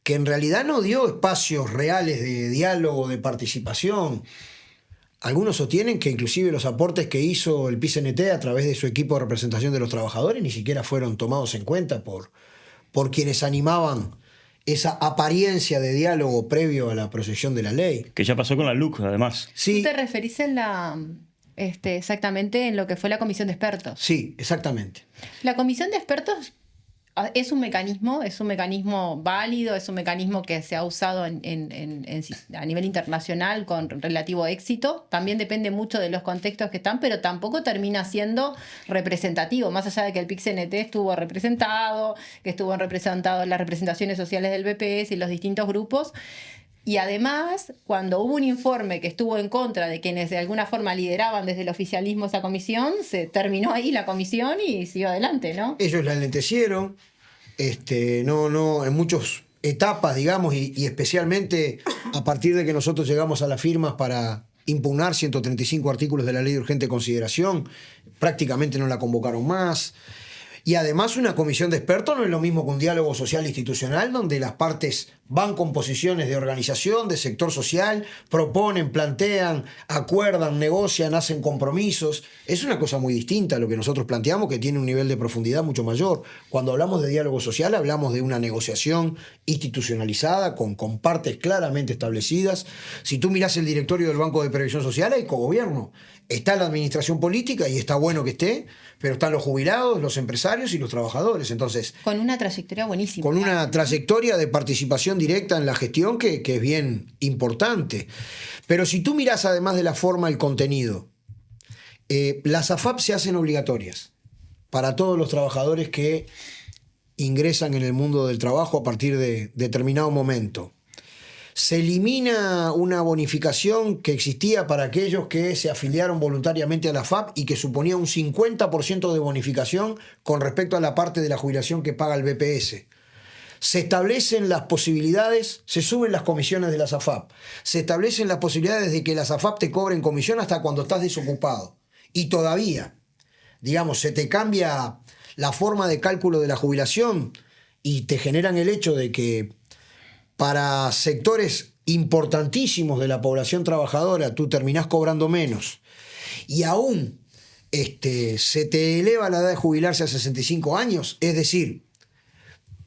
que en realidad no dio espacios reales de diálogo, de participación. Algunos sostienen que inclusive los aportes que hizo el PIT-CNT a través de su equipo de representación de los trabajadores ni siquiera fueron tomados en cuenta por quienes animaban esa apariencia de diálogo previo a la procesión de la ley. Que ya pasó con la LUC, además. Sí. ¿Tú te referís en exactamente en lo que fue la comisión de expertos? Sí, exactamente. La comisión de expertos es un mecanismo válido, es un mecanismo que se ha usado a nivel internacional con relativo éxito. También depende mucho de los contextos que están, pero tampoco termina siendo representativo, más allá de que el PIT-CNT estuvo representado, que estuvo representado en las representaciones sociales del BPS y los distintos grupos. Y además, cuando hubo un informe que estuvo en contra de quienes de alguna forma lideraban desde el oficialismo esa comisión, se terminó ahí la comisión y siguió adelante, ¿no? Ellos la enlentecieron, en muchas etapas, digamos, y especialmente a partir de que nosotros llegamos a las firmas para impugnar 135 artículos de la ley de urgente consideración, prácticamente no la convocaron más. Y además una comisión de expertos no es lo mismo que un diálogo social institucional donde las partes van con posiciones de organización, de sector social, proponen, plantean, acuerdan, negocian, hacen compromisos. Es una cosa muy distinta a lo que nosotros planteamos, que tiene un nivel de profundidad mucho mayor. Cuando hablamos de diálogo social hablamos de una negociación institucionalizada con partes claramente establecidas. Si tú mirás el directorio del Banco de Previsión Social hay cogobierno. Está la administración política y está bueno que esté, pero están los jubilados, los empresarios y los trabajadores. Entonces, con una trayectoria buenísima. Con una trayectoria de participación directa en la gestión que es bien importante. Pero si tú mirás además de la forma el contenido, las AFAP se hacen obligatorias para todos los trabajadores que ingresan en el mundo del trabajo a partir de determinado momento. Se elimina una bonificación que existía para aquellos que se afiliaron voluntariamente a la AFAP y que suponía un 50% de bonificación con respecto a la parte de la jubilación que paga el BPS. Se establecen las posibilidades, se suben las comisiones de las AFAP, se establecen las posibilidades de que las AFAP te cobren comisión hasta cuando estás desocupado. Y todavía, digamos, se te cambia la forma de cálculo de la jubilación y te generan el hecho de que para sectores importantísimos de la población trabajadora tú terminás cobrando menos y aún se te eleva la edad de jubilarse a 65 años, es decir,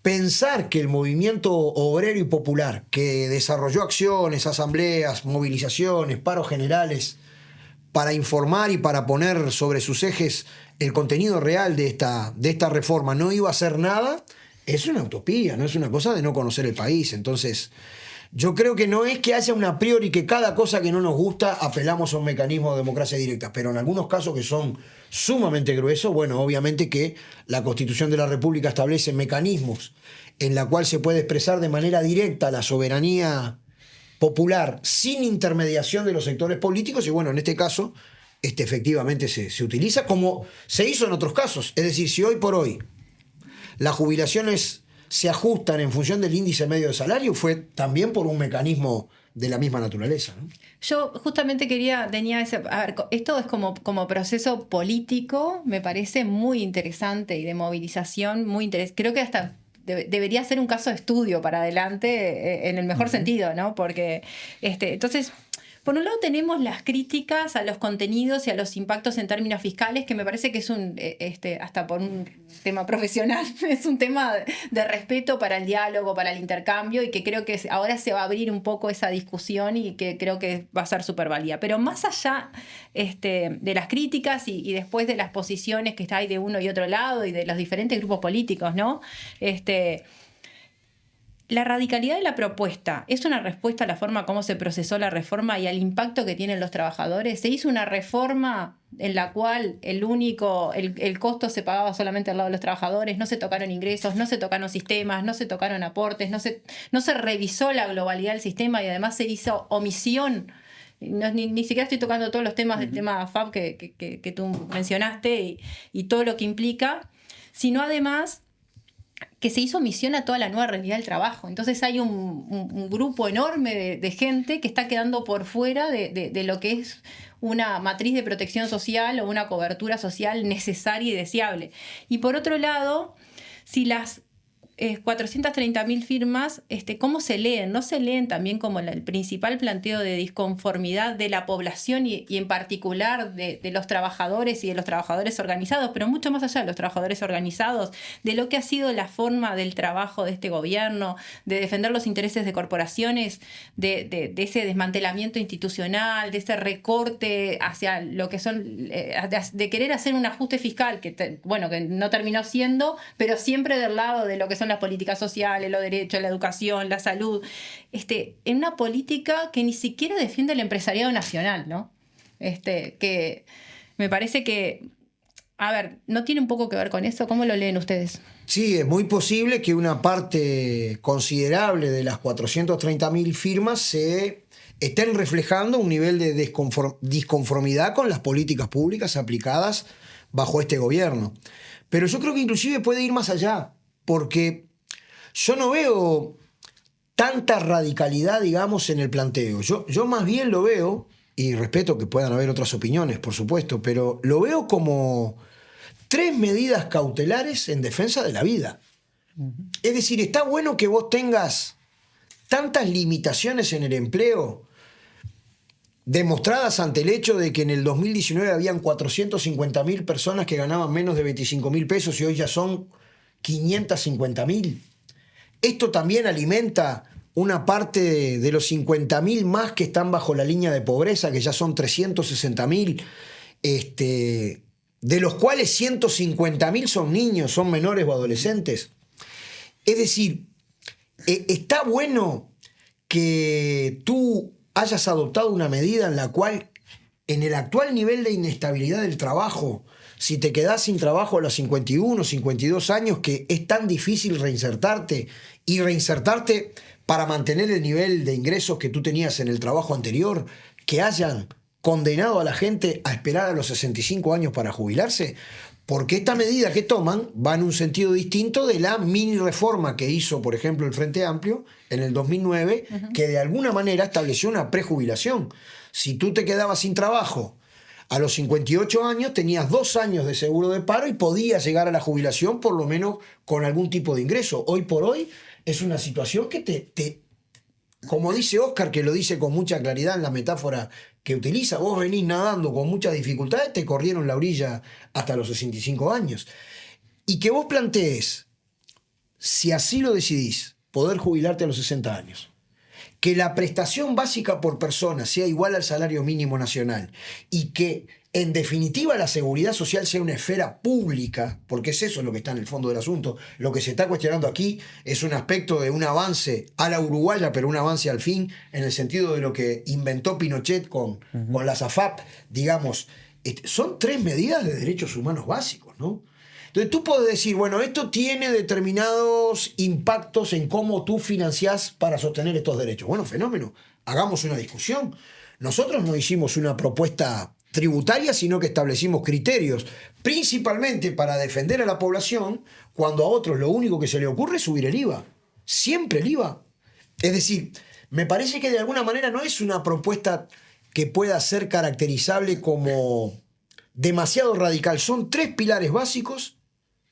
pensar que el movimiento obrero y popular que desarrolló acciones, asambleas, movilizaciones, paros generales para informar y para poner sobre sus ejes el contenido real de esta reforma no iba a hacer nada, es una utopía, no es una cosa de no conocer el país. Entonces, yo creo que no es que haya una a priori que cada cosa que no nos gusta apelamos a un mecanismo de democracia directa, pero en algunos casos que son sumamente gruesos, bueno, obviamente que la Constitución de la República establece mecanismos en la cual se puede expresar de manera directa la soberanía popular sin intermediación de los sectores políticos y bueno, en este caso efectivamente se utiliza como se hizo en otros casos. Es decir, si hoy por hoy las jubilaciones se ajustan en función del índice medio de salario, fue también por un mecanismo de la misma naturaleza, ¿no? Yo justamente esto es como proceso político, me parece muy interesante y de movilización muy interesante. Creo que hasta debería ser un caso de estudio para adelante en el mejor sentido, ¿no? Porque entonces, por un lado tenemos las críticas a los contenidos y a los impactos en términos fiscales, que me parece que es hasta por un tema profesional, es un tema de respeto para el diálogo, para el intercambio, y que creo que ahora se va a abrir un poco esa discusión y que creo que va a ser súper válida. Pero más allá de las críticas y después de las posiciones que hay de uno y otro lado y de los diferentes grupos políticos, ¿no? La radicalidad de la propuesta es una respuesta a la forma como se procesó la reforma y al impacto que tienen los trabajadores. Se hizo una reforma en la cual el costo se pagaba solamente al lado de los trabajadores, no se tocaron ingresos, no se tocaron sistemas, no se tocaron aportes, no se revisó la globalidad del sistema y además se hizo omisión. Ni siquiera estoy tocando todos los temas del tema FAB que tú mencionaste y todo lo que implica, sino además que se hizo omisión a toda la nueva realidad del trabajo. Entonces hay un grupo enorme de gente que está quedando por fuera de lo que es una matriz de protección social o una cobertura social necesaria y deseable. Y por otro lado, si las 430.000 firmas, ¿cómo se leen? ¿No se leen también como el principal planteo de disconformidad de la población y en particular de los trabajadores y de los trabajadores organizados, pero mucho más allá de los trabajadores organizados, de lo que ha sido la forma del trabajo de este gobierno, de defender los intereses de corporaciones, de ese desmantelamiento institucional, de ese recorte hacia lo que son, de querer hacer un ajuste fiscal que no terminó siendo, pero siempre del lado de lo que son las políticas sociales, los derechos, la educación, la salud, en una política que ni siquiera defiende el empresariado nacional, ¿no? Que me parece que, a ver, ¿no tiene un poco que ver con eso? ¿Cómo lo leen ustedes? Sí, es muy posible que una parte considerable de las 430.000 firmas se estén reflejando un nivel de disconformidad con las políticas públicas aplicadas bajo este gobierno. Pero yo creo que inclusive puede ir más allá, porque yo no veo tanta radicalidad, digamos, en el planteo. Yo más bien lo veo, y respeto que puedan haber otras opiniones, por supuesto, pero lo veo como 3 medidas cautelares en defensa de la vida. Es decir, está bueno que vos tengas tantas limitaciones en el empleo, demostradas ante el hecho de que en el 2019 habían 450.000 personas que ganaban menos de 25.000 pesos y hoy ya son 550.000. Esto también alimenta una parte de los 50.000 más que están bajo la línea de pobreza, que ya son 360.000, de los cuales 150.000 son niños, son menores o adolescentes. Es decir, está bueno que tú hayas adoptado una medida en la cual, en el actual nivel de inestabilidad del trabajo, si te quedás sin trabajo a los 51, 52 años, que es tan difícil reinsertarte para mantener el nivel de ingresos que tú tenías en el trabajo anterior, que hayan condenado a la gente a esperar a los 65 años para jubilarse, porque esta medida que toman va en un sentido distinto de la mini reforma que hizo, por ejemplo, el Frente Amplio en el 2009, que de alguna manera estableció una prejubilación. Si tú te quedabas sin trabajo a los 58 años, tenías 2 años de seguro de paro y podías llegar a la jubilación por lo menos con algún tipo de ingreso. Hoy por hoy es una situación que como dice Oscar, que lo dice con mucha claridad en la metáfora que utiliza, vos venís nadando con muchas dificultades, te corrieron la orilla hasta los 65 años. Y que vos plantees, si así lo decidís, poder jubilarte a los 60 años, que la prestación básica por persona sea igual al salario mínimo nacional y que, en definitiva, la seguridad social sea una esfera pública, porque es eso lo que está en el fondo del asunto. Lo que se está cuestionando aquí es un aspecto de un avance a la uruguaya, pero un avance al fin, en el sentido de lo que inventó Pinochet con las AFAP, digamos. Son 3 medidas de derechos humanos básicos, ¿no? Entonces tú puedes decir, bueno, esto tiene determinados impactos en cómo tú financiás para sostener estos derechos. Bueno, fenómeno, hagamos una discusión. Nosotros no hicimos una propuesta tributaria, sino que establecimos criterios, principalmente para defender a la población, cuando a otros lo único que se le ocurre es subir el IVA. Siempre el IVA. Es decir, me parece que de alguna manera no es una propuesta que pueda ser caracterizable como demasiado radical. Son 3 pilares básicos,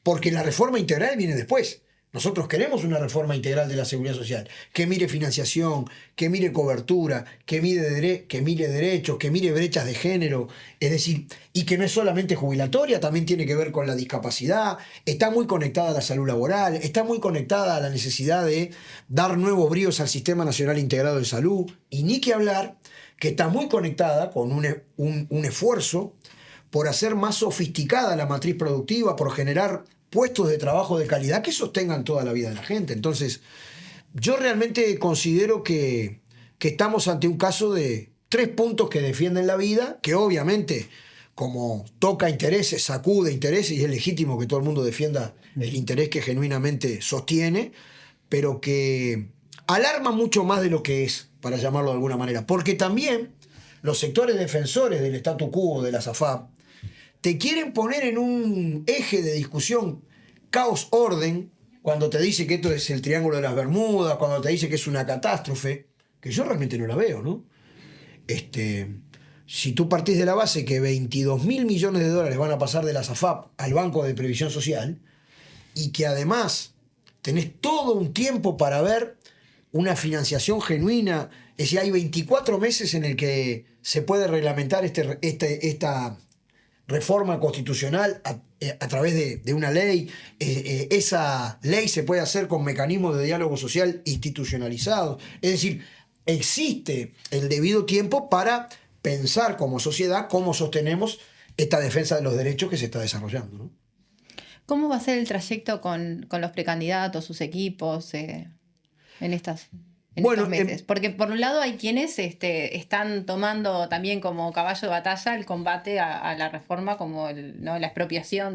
porque la reforma integral viene después. Nosotros queremos una reforma integral de la seguridad social, que mire financiación, que mire cobertura, que mire derechos, que mire brechas de género, es decir, y que no es solamente jubilatoria, también tiene que ver con la discapacidad, está muy conectada a la salud laboral, está muy conectada a la necesidad de dar nuevos bríos al Sistema Nacional Integrado de Salud, y ni que hablar que está muy conectada con un esfuerzo por hacer más sofisticada la matriz productiva, por generar puestos de trabajo de calidad que sostengan toda la vida de la gente. Entonces, Yo realmente considero que estamos ante un caso de 3 puntos que defienden la vida, que obviamente, como toca intereses, sacude intereses, y es legítimo que todo el mundo defienda el interés que genuinamente sostiene, pero que alarma mucho más de lo que es, para llamarlo de alguna manera. Porque también los sectores defensores del statu quo, de la SAFAP, te quieren poner en un eje de discusión caos-orden, cuando te dice que esto es el Triángulo de las Bermudas, cuando te dice que es una catástrofe, que yo realmente no la veo, ¿no? Si tú partís de la base que 22.000 millones de dólares van a pasar de la SAFAP al Banco de Previsión Social, y que además tenés todo un tiempo para ver una financiación genuina, es decir, hay 24 meses en el que se puede reglamentar esta reforma constitucional a través de una ley. Esa ley se puede hacer con mecanismos de diálogo social institucionalizados. Es decir, existe el debido tiempo para pensar como sociedad cómo sostenemos esta defensa de los derechos que se está desarrollando, ¿no? ¿Cómo va a ser el trayecto con los precandidatos, sus equipos, en estos meses? Porque por un lado hay quienes están tomando también como caballo de batalla el combate a la reforma, como la expropiación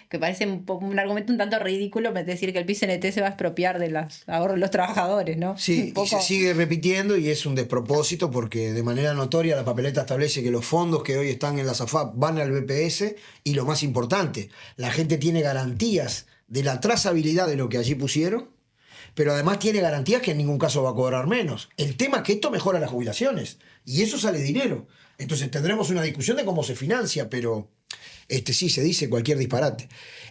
que parece un argumento un tanto ridículo, decir que el PIT-CNT se va a expropiar de los ahorros de los trabajadores, ¿no? Sí, y se sigue repitiendo, y es un despropósito, porque de manera notoria la papeleta establece que los fondos que hoy están en la SAFAP van al BPS, y lo más importante, la gente tiene garantías de la trazabilidad de lo que allí pusieron, pero además tiene garantías que en ningún caso va a cobrar menos. El tema es que esto mejora las jubilaciones, y eso sale dinero. Entonces tendremos una discusión de cómo se financia, pero sí se dice cualquier disparate.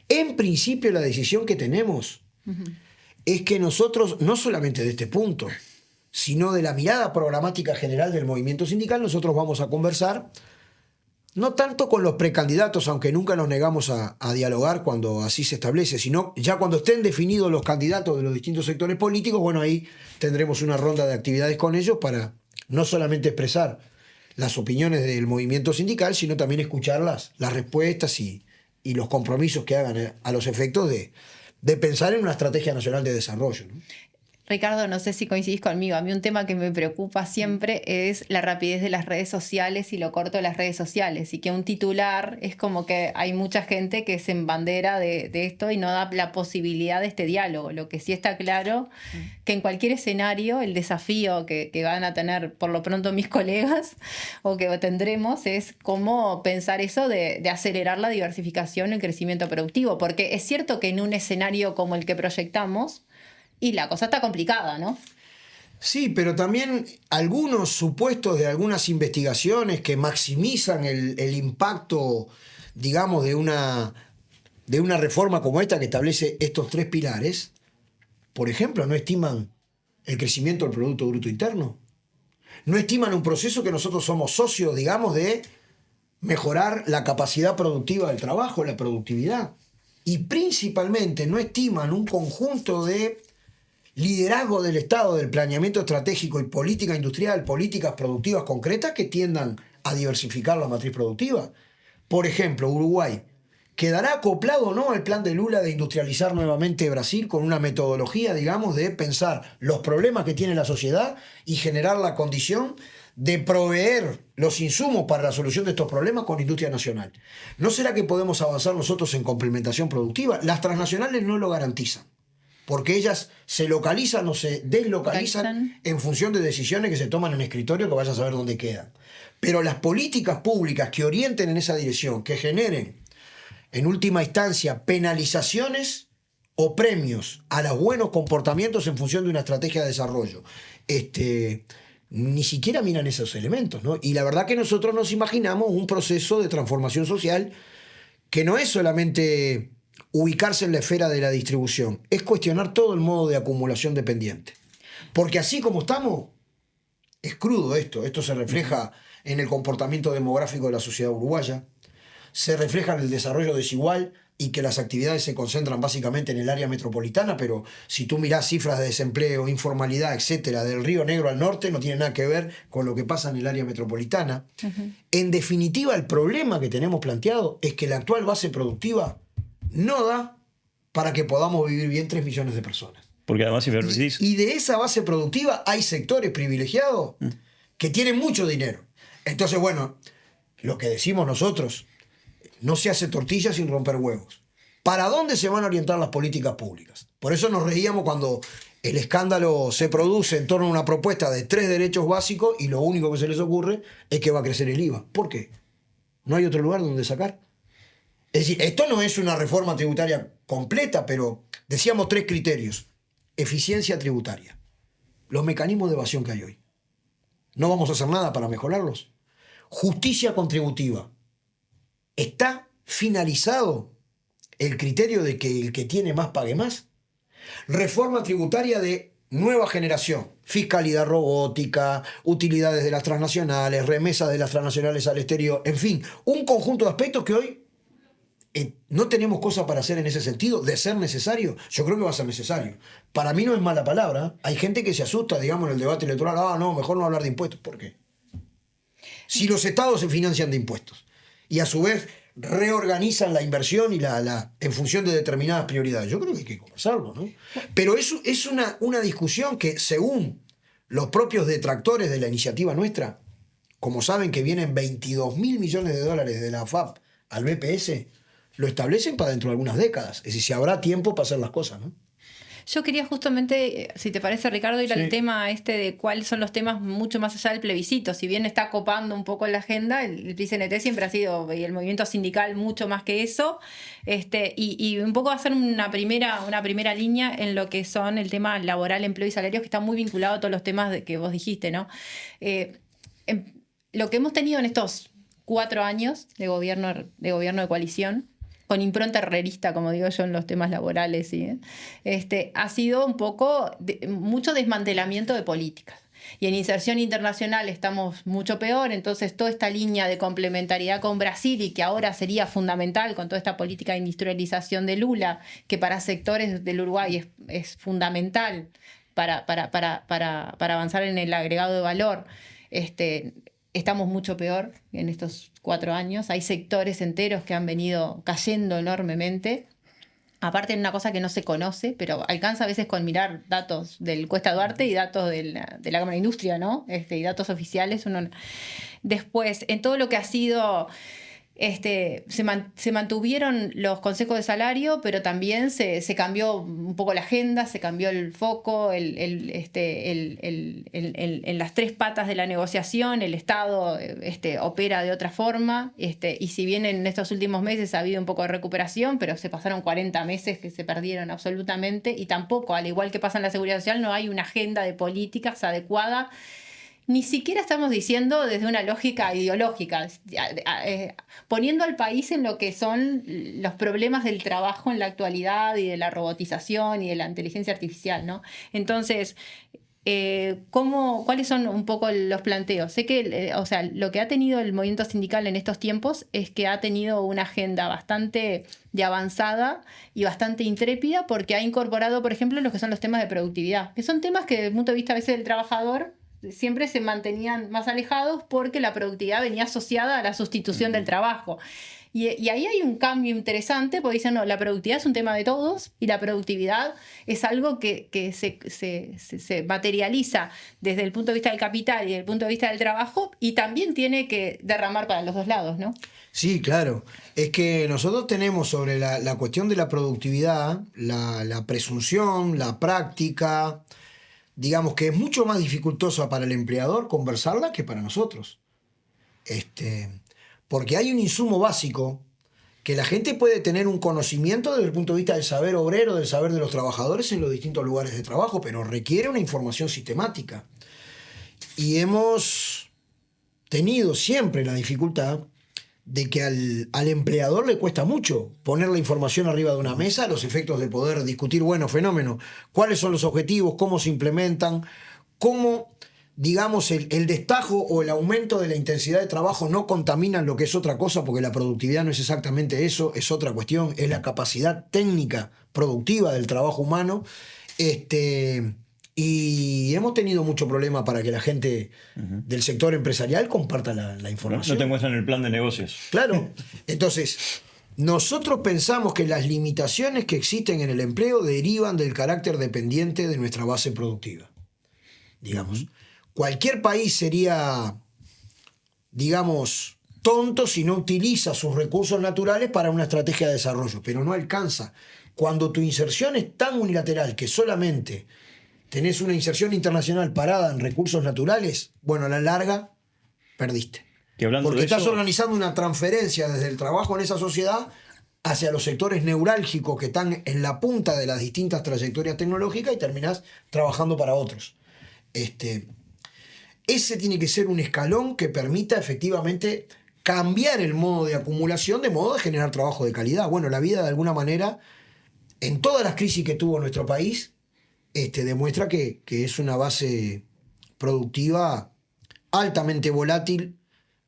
En principio, la decisión que tenemos es que nosotros, no solamente de este punto, sino de la mirada programática general del movimiento sindical, nosotros vamos a conversar, no tanto con los precandidatos, aunque nunca nos negamos a dialogar cuando así se establece, sino ya cuando estén definidos los candidatos de los distintos sectores políticos, bueno, ahí tendremos una ronda de actividades con ellos para no solamente expresar las opiniones del movimiento sindical, sino también escuchar las respuestas y los compromisos que hagan a los efectos de pensar en una estrategia nacional de desarrollo, ¿no? Ricardo, no sé si coincidís conmigo. A mí un tema que me preocupa siempre es la rapidez de las redes sociales y lo corto de las redes sociales. Y que un titular es como que hay mucha gente que se embandera de esto y no da la posibilidad de este diálogo. Lo que sí está claro, que en cualquier escenario el desafío que van a tener por lo pronto mis colegas o que tendremos es cómo pensar eso de acelerar la diversificación y el crecimiento productivo. Porque es cierto que en un escenario como el que proyectamos, y la cosa está complicada, ¿no? Sí, pero también algunos supuestos de algunas investigaciones que maximizan el impacto, digamos, de una reforma como esta que establece estos 3 pilares, por ejemplo, no estiman el crecimiento del Producto Bruto Interno. No estiman un proceso que nosotros somos socios, digamos, de mejorar la capacidad productiva del trabajo, la productividad. Y principalmente no estiman un conjunto de liderazgo del Estado, del planeamiento estratégico y política industrial, políticas productivas concretas que tiendan a diversificar la matriz productiva. Por ejemplo, Uruguay, ¿quedará acoplado o no al plan de Lula de industrializar nuevamente Brasil con una metodología, digamos, de pensar los problemas que tiene la sociedad y generar la condición de proveer los insumos para la solución de estos problemas con industria nacional? ¿No será que podemos avanzar nosotros en complementación productiva? Las transnacionales no lo garantizan, porque ellas se localizan o se deslocalizan en función de decisiones que se toman en escritorio que vaya a saber dónde quedan. Pero las políticas públicas que orienten en esa dirección, que generen en última instancia penalizaciones o premios a los buenos comportamientos en función de una estrategia de desarrollo, ni siquiera miran esos elementos, ¿no? Y la verdad que nosotros nos imaginamos un proceso de transformación social que no es solamente ubicarse en la esfera de la distribución, es cuestionar todo el modo de acumulación dependiente. Porque así como estamos, es crudo esto se refleja en el comportamiento demográfico de la sociedad uruguaya, se refleja en el desarrollo desigual y que las actividades se concentran básicamente en el área metropolitana, pero si tú mirás cifras de desempleo, informalidad, etcétera, del Río Negro al norte, no tiene nada que ver con lo que pasa en el área metropolitana. En definitiva, el problema que tenemos planteado es que la actual base productiva no da para que podamos vivir bien 3 millones de personas. Porque además, si me permitís... Y de esa base productiva hay sectores privilegiados que tienen mucho dinero. Entonces, bueno, lo que decimos nosotros, no se hace tortilla sin romper huevos. ¿Para dónde se van a orientar las políticas públicas? Por eso nos reíamos cuando el escándalo se produce en torno a una propuesta de 3 derechos básicos y lo único que se les ocurre es que va a crecer el IVA. ¿Por qué? ¿No hay otro lugar donde sacar? Es decir, esto no es una reforma tributaria completa, pero decíamos 3 criterios. Eficiencia tributaria. Los mecanismos de evasión que hay hoy. No vamos a hacer nada para mejorarlos. Justicia contributiva. ¿Está finalizado el criterio de que el que tiene más pague más? Reforma tributaria de nueva generación. Fiscalidad robótica, utilidades de las transnacionales, remesas de las transnacionales al exterior. En fin, un conjunto de aspectos que hoy no tenemos cosas para hacer en ese sentido. De ser necesario, yo creo que va a ser necesario. Para mí no es mala palabra. Hay gente que se asusta, digamos, en el debate electoral. No, mejor no hablar de impuestos. ¿Por qué? Si los estados se financian de impuestos y a su vez reorganizan la inversión y en función de determinadas prioridades. Yo creo que hay que conversarlo, ¿no? Pero eso es una discusión que, según los propios detractores de la iniciativa nuestra, como saben que vienen 22.000 millones de dólares de la AFAP al BPS, lo establecen para dentro de algunas décadas. Es decir, si habrá tiempo para hacer las cosas, ¿no? Yo quería justamente, si te parece, Ricardo, ir al tema de cuáles son los temas mucho más allá del plebiscito. Si bien está copando un poco la agenda, el PCNT siempre ha sido, y el movimiento sindical, mucho más que eso. Y un poco hacer una primera línea en lo que son el tema laboral, empleo y salarios, que está muy vinculado a todos los temas que vos dijiste, ¿no? Lo que hemos tenido en estos 4 años de gobierno de coalición, con impronta herrerista, como digo yo, en los temas laborales, ¿sí? Ha sido un poco mucho desmantelamiento de políticas. Y en inserción internacional estamos mucho peor, entonces toda esta línea de complementariedad con Brasil, y que ahora sería fundamental con toda esta política de industrialización de Lula, que para sectores del Uruguay es fundamental para avanzar en el agregado de valor. Estamos mucho peor en estos 4 años. Hay sectores enteros que han venido cayendo enormemente. Aparte, en una cosa que no se conoce, pero alcanza a veces con mirar datos del Cuesta Duarte y datos de la Cámara de Industria, ¿no? Y datos oficiales. Después, en todo lo que ha sido... se mantuvieron los consejos de salario, pero también se cambió un poco la agenda, se cambió el foco, en las 3 patas de la negociación. El Estado opera de otra forma, y si bien en estos últimos meses ha habido un poco de recuperación, pero se pasaron 40 meses que se perdieron absolutamente, y tampoco, al igual que pasa en la seguridad social, no hay una agenda de políticas adecuada. Ni siquiera estamos diciendo desde una lógica ideológica, poniendo al país en lo que son los problemas del trabajo en la actualidad y de la robotización y de la inteligencia artificial, ¿no? Entonces, ¿cuáles son un poco los planteos? Sé que lo que ha tenido el movimiento sindical en estos tiempos es que ha tenido una agenda bastante de avanzada y bastante intrépida, porque ha incorporado, por ejemplo, lo que son los temas de productividad, que son temas que desde el punto de vista a veces del trabajador siempre se mantenían más alejados, porque la productividad venía asociada a la sustitución del trabajo. Y ahí hay un cambio interesante, porque dicen, no, la productividad es un tema de todos, y la productividad es algo que se materializa desde el punto de vista del capital y desde el punto de vista del trabajo, y también tiene que derramar para los 2 lados, ¿no? Sí, claro. Es que nosotros tenemos sobre la cuestión de la productividad, la presunción, la práctica, digamos que es mucho más dificultosa para el empleador conversarla que para nosotros. Porque hay un insumo básico que la gente puede tener un conocimiento desde el punto de vista del saber obrero, del saber de los trabajadores en los distintos lugares de trabajo, pero requiere una información sistemática. Y hemos tenido siempre la dificultad de que al empleador le cuesta mucho poner la información arriba de una mesa, los efectos de poder discutir, fenómeno, cuáles son los objetivos, cómo se implementan, cómo, digamos, el destajo o el aumento de la intensidad de trabajo no contaminan lo que es otra cosa, porque la productividad no es exactamente eso, es otra cuestión, es la capacidad técnica productiva del trabajo humano. Y hemos tenido mucho problema para que la gente del sector empresarial comparta la información. No te muestran el plan de negocios. Claro. Entonces, Nosotros pensamos que las limitaciones que existen en el empleo derivan del carácter dependiente de nuestra base productiva. Digamos, cualquier país sería, digamos, tonto si no utiliza sus recursos naturales para una estrategia de desarrollo, pero no alcanza. Cuando tu inserción es tan unilateral que solamente tenés una inserción internacional parada en recursos naturales, bueno, a la larga perdiste. Porque estás organizando una transferencia desde el trabajo en esa sociedad hacia los sectores neurálgicos que están en la punta de las distintas trayectorias tecnológicas y terminás trabajando para otros. Ese tiene que ser un escalón que permita efectivamente cambiar el modo de acumulación de modo de generar trabajo de calidad. Bueno, la vida de alguna manera, en todas las crisis que tuvo nuestro país, demuestra que es una base productiva altamente volátil,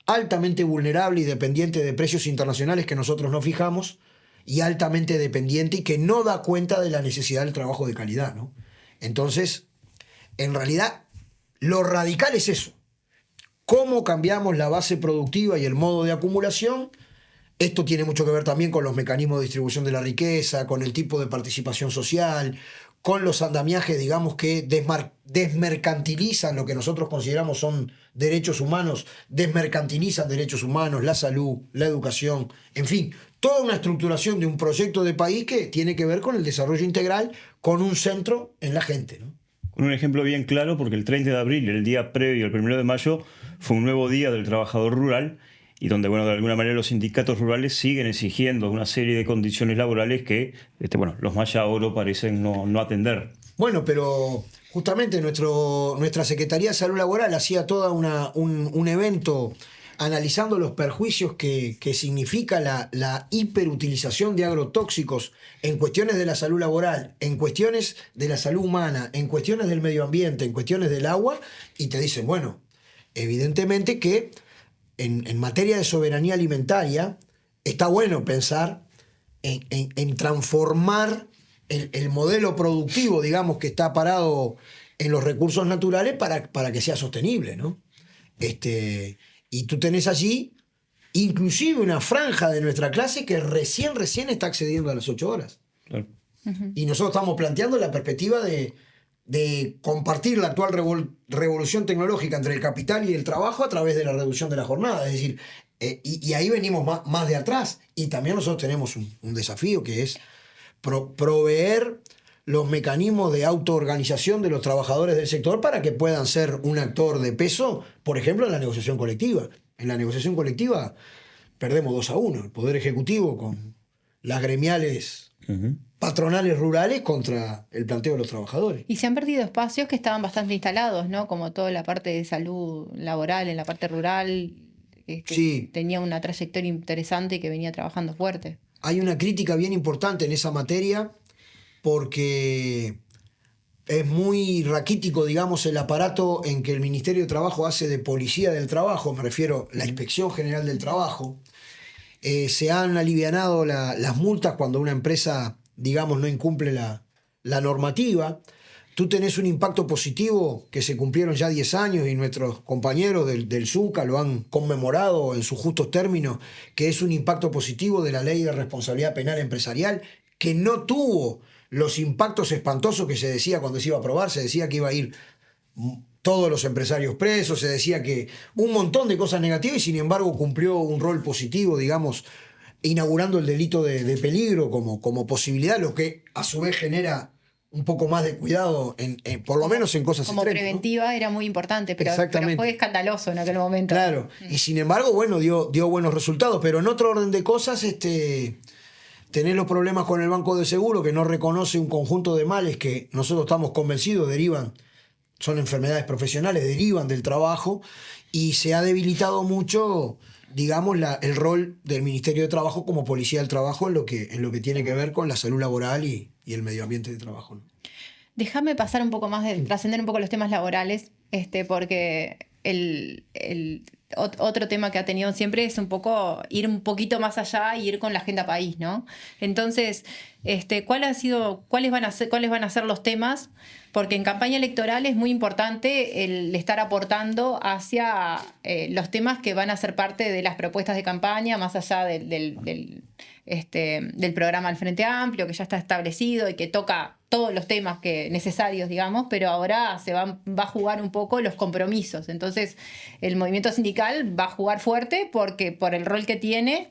altamente vulnerable y dependiente de precios internacionales que nosotros no fijamos y altamente dependiente y que no da cuenta de la necesidad del trabajo de calidad, ¿no? Entonces, en realidad, lo radical es eso. ¿Cómo cambiamos la base productiva y el modo de acumulación? Esto tiene mucho que ver también con los mecanismos de distribución de la riqueza, con el tipo de participación social, con los andamiajes, digamos, que desmercantilizan lo que nosotros consideramos son derechos humanos, desmercantilizan derechos humanos, la salud, la educación, en fin, toda una estructuración de un proyecto de país que tiene que ver con el desarrollo integral, con un centro en la gente, ¿no? Con un ejemplo bien claro, porque el 30 de abril, el día previo al 1 de mayo, fue un nuevo día del trabajador rural, y donde, bueno, de alguna manera los sindicatos rurales siguen exigiendo una serie de condiciones laborales que, los Maya Oro parecen no atender. Bueno, pero justamente nuestra Secretaría de Salud Laboral hacía todo un evento analizando los perjuicios que significa la hiperutilización de agrotóxicos en cuestiones de la salud laboral, en cuestiones de la salud humana, en cuestiones del medio ambiente, en cuestiones del agua, y te dicen, bueno, evidentemente que en materia de soberanía alimentaria está bueno pensar en transformar el modelo productivo, digamos, que está parado en los recursos naturales para que sea sostenible, ¿no? Y tú tenés allí inclusive una franja de nuestra clase que recién está accediendo a las 8 horas. Claro. Y nosotros estamos planteando la perspectiva de compartir la actual revolución tecnológica entre el capital y el trabajo a través de la reducción de la jornada. Es decir, y ahí venimos más de atrás. Y también nosotros tenemos un desafío que es proveer los mecanismos de autoorganización de los trabajadores del sector para que puedan ser un actor de peso, por ejemplo, en la negociación colectiva. En la negociación colectiva perdemos 2-1, el Poder Ejecutivo con las gremiales patronales rurales contra el planteo de los trabajadores. Y se han perdido espacios que estaban bastante instalados, ¿no? Como toda la parte de salud laboral en la parte rural, que sí, tenía una trayectoria interesante y que venía trabajando fuerte. Hay una crítica bien importante en esa materia porque es muy raquítico, digamos, el aparato en que el Ministerio de Trabajo hace de policía del trabajo, me refiero a la Inspección General del Trabajo. Se han alivianado las multas cuando una empresa, digamos, no incumple la normativa. Tú tenés un impacto positivo que se cumplieron ya 10 años y nuestros compañeros del ZUCA lo han conmemorado en sus justos términos, que es un impacto positivo de la Ley de Responsabilidad Penal Empresarial, que no tuvo los impactos espantosos que se decía cuando se iba a aprobar. Se decía que iba a ir todos los empresarios presos, se decía que un montón de cosas negativas y sin embargo cumplió un rol positivo, digamos, inaugurando el delito de peligro como posibilidad, lo que a su vez genera un poco más de cuidado, por lo menos en cosas como extremas, preventiva, ¿no? Era muy importante, pero fue escandaloso en aquel momento. Claro, y sin embargo, bueno, dio buenos resultados, pero en otro orden de cosas, tenés los problemas con el Banco de Seguro, que no reconoce un conjunto de males que nosotros estamos convencidos son enfermedades profesionales, derivan del trabajo, y se ha debilitado mucho, digamos, el rol del Ministerio de Trabajo como policía del trabajo en lo que tiene que ver con la salud laboral y el medio ambiente de trabajo, ¿no? Déjame pasar un poco más, trascender un poco los temas laborales, porque otro tema que ha tenido siempre es un poco ir un poquito más allá y ir con la agenda país, ¿no? Entonces, ¿cuáles van a ser los temas? Porque en campaña electoral es muy importante el estar aportando hacia los temas que van a ser parte de las propuestas de campaña, más allá del programa del Frente Amplio, que ya está establecido y que toca todos los temas necesarios, digamos, pero ahora va a jugar un poco los compromisos. Entonces, el movimiento sindical va a jugar fuerte porque por el rol que tiene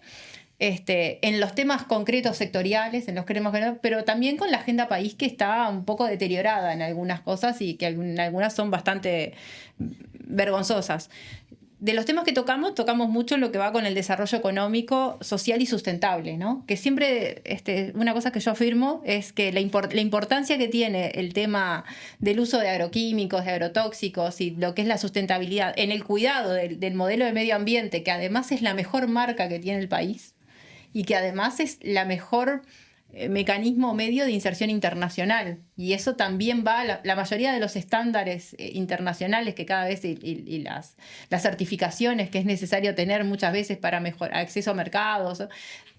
en los temas concretos sectoriales, pero también con la agenda país, que está un poco deteriorada en algunas cosas y que algunas son bastante vergonzosas. De los temas que tocamos mucho lo que va con el desarrollo económico, social y sustentable, ¿no? Que siempre, una cosa que yo afirmo es que la importancia que tiene el tema del uso de agroquímicos, de agrotóxicos y lo que es la sustentabilidad en el cuidado del modelo de medio ambiente, que además es la mejor marca que tiene el país y que además es la mejor mecanismo o medio de inserción internacional. Y eso también va, la mayoría de los estándares internacionales que cada vez y las certificaciones que es necesario tener muchas veces para mejorar acceso a mercados,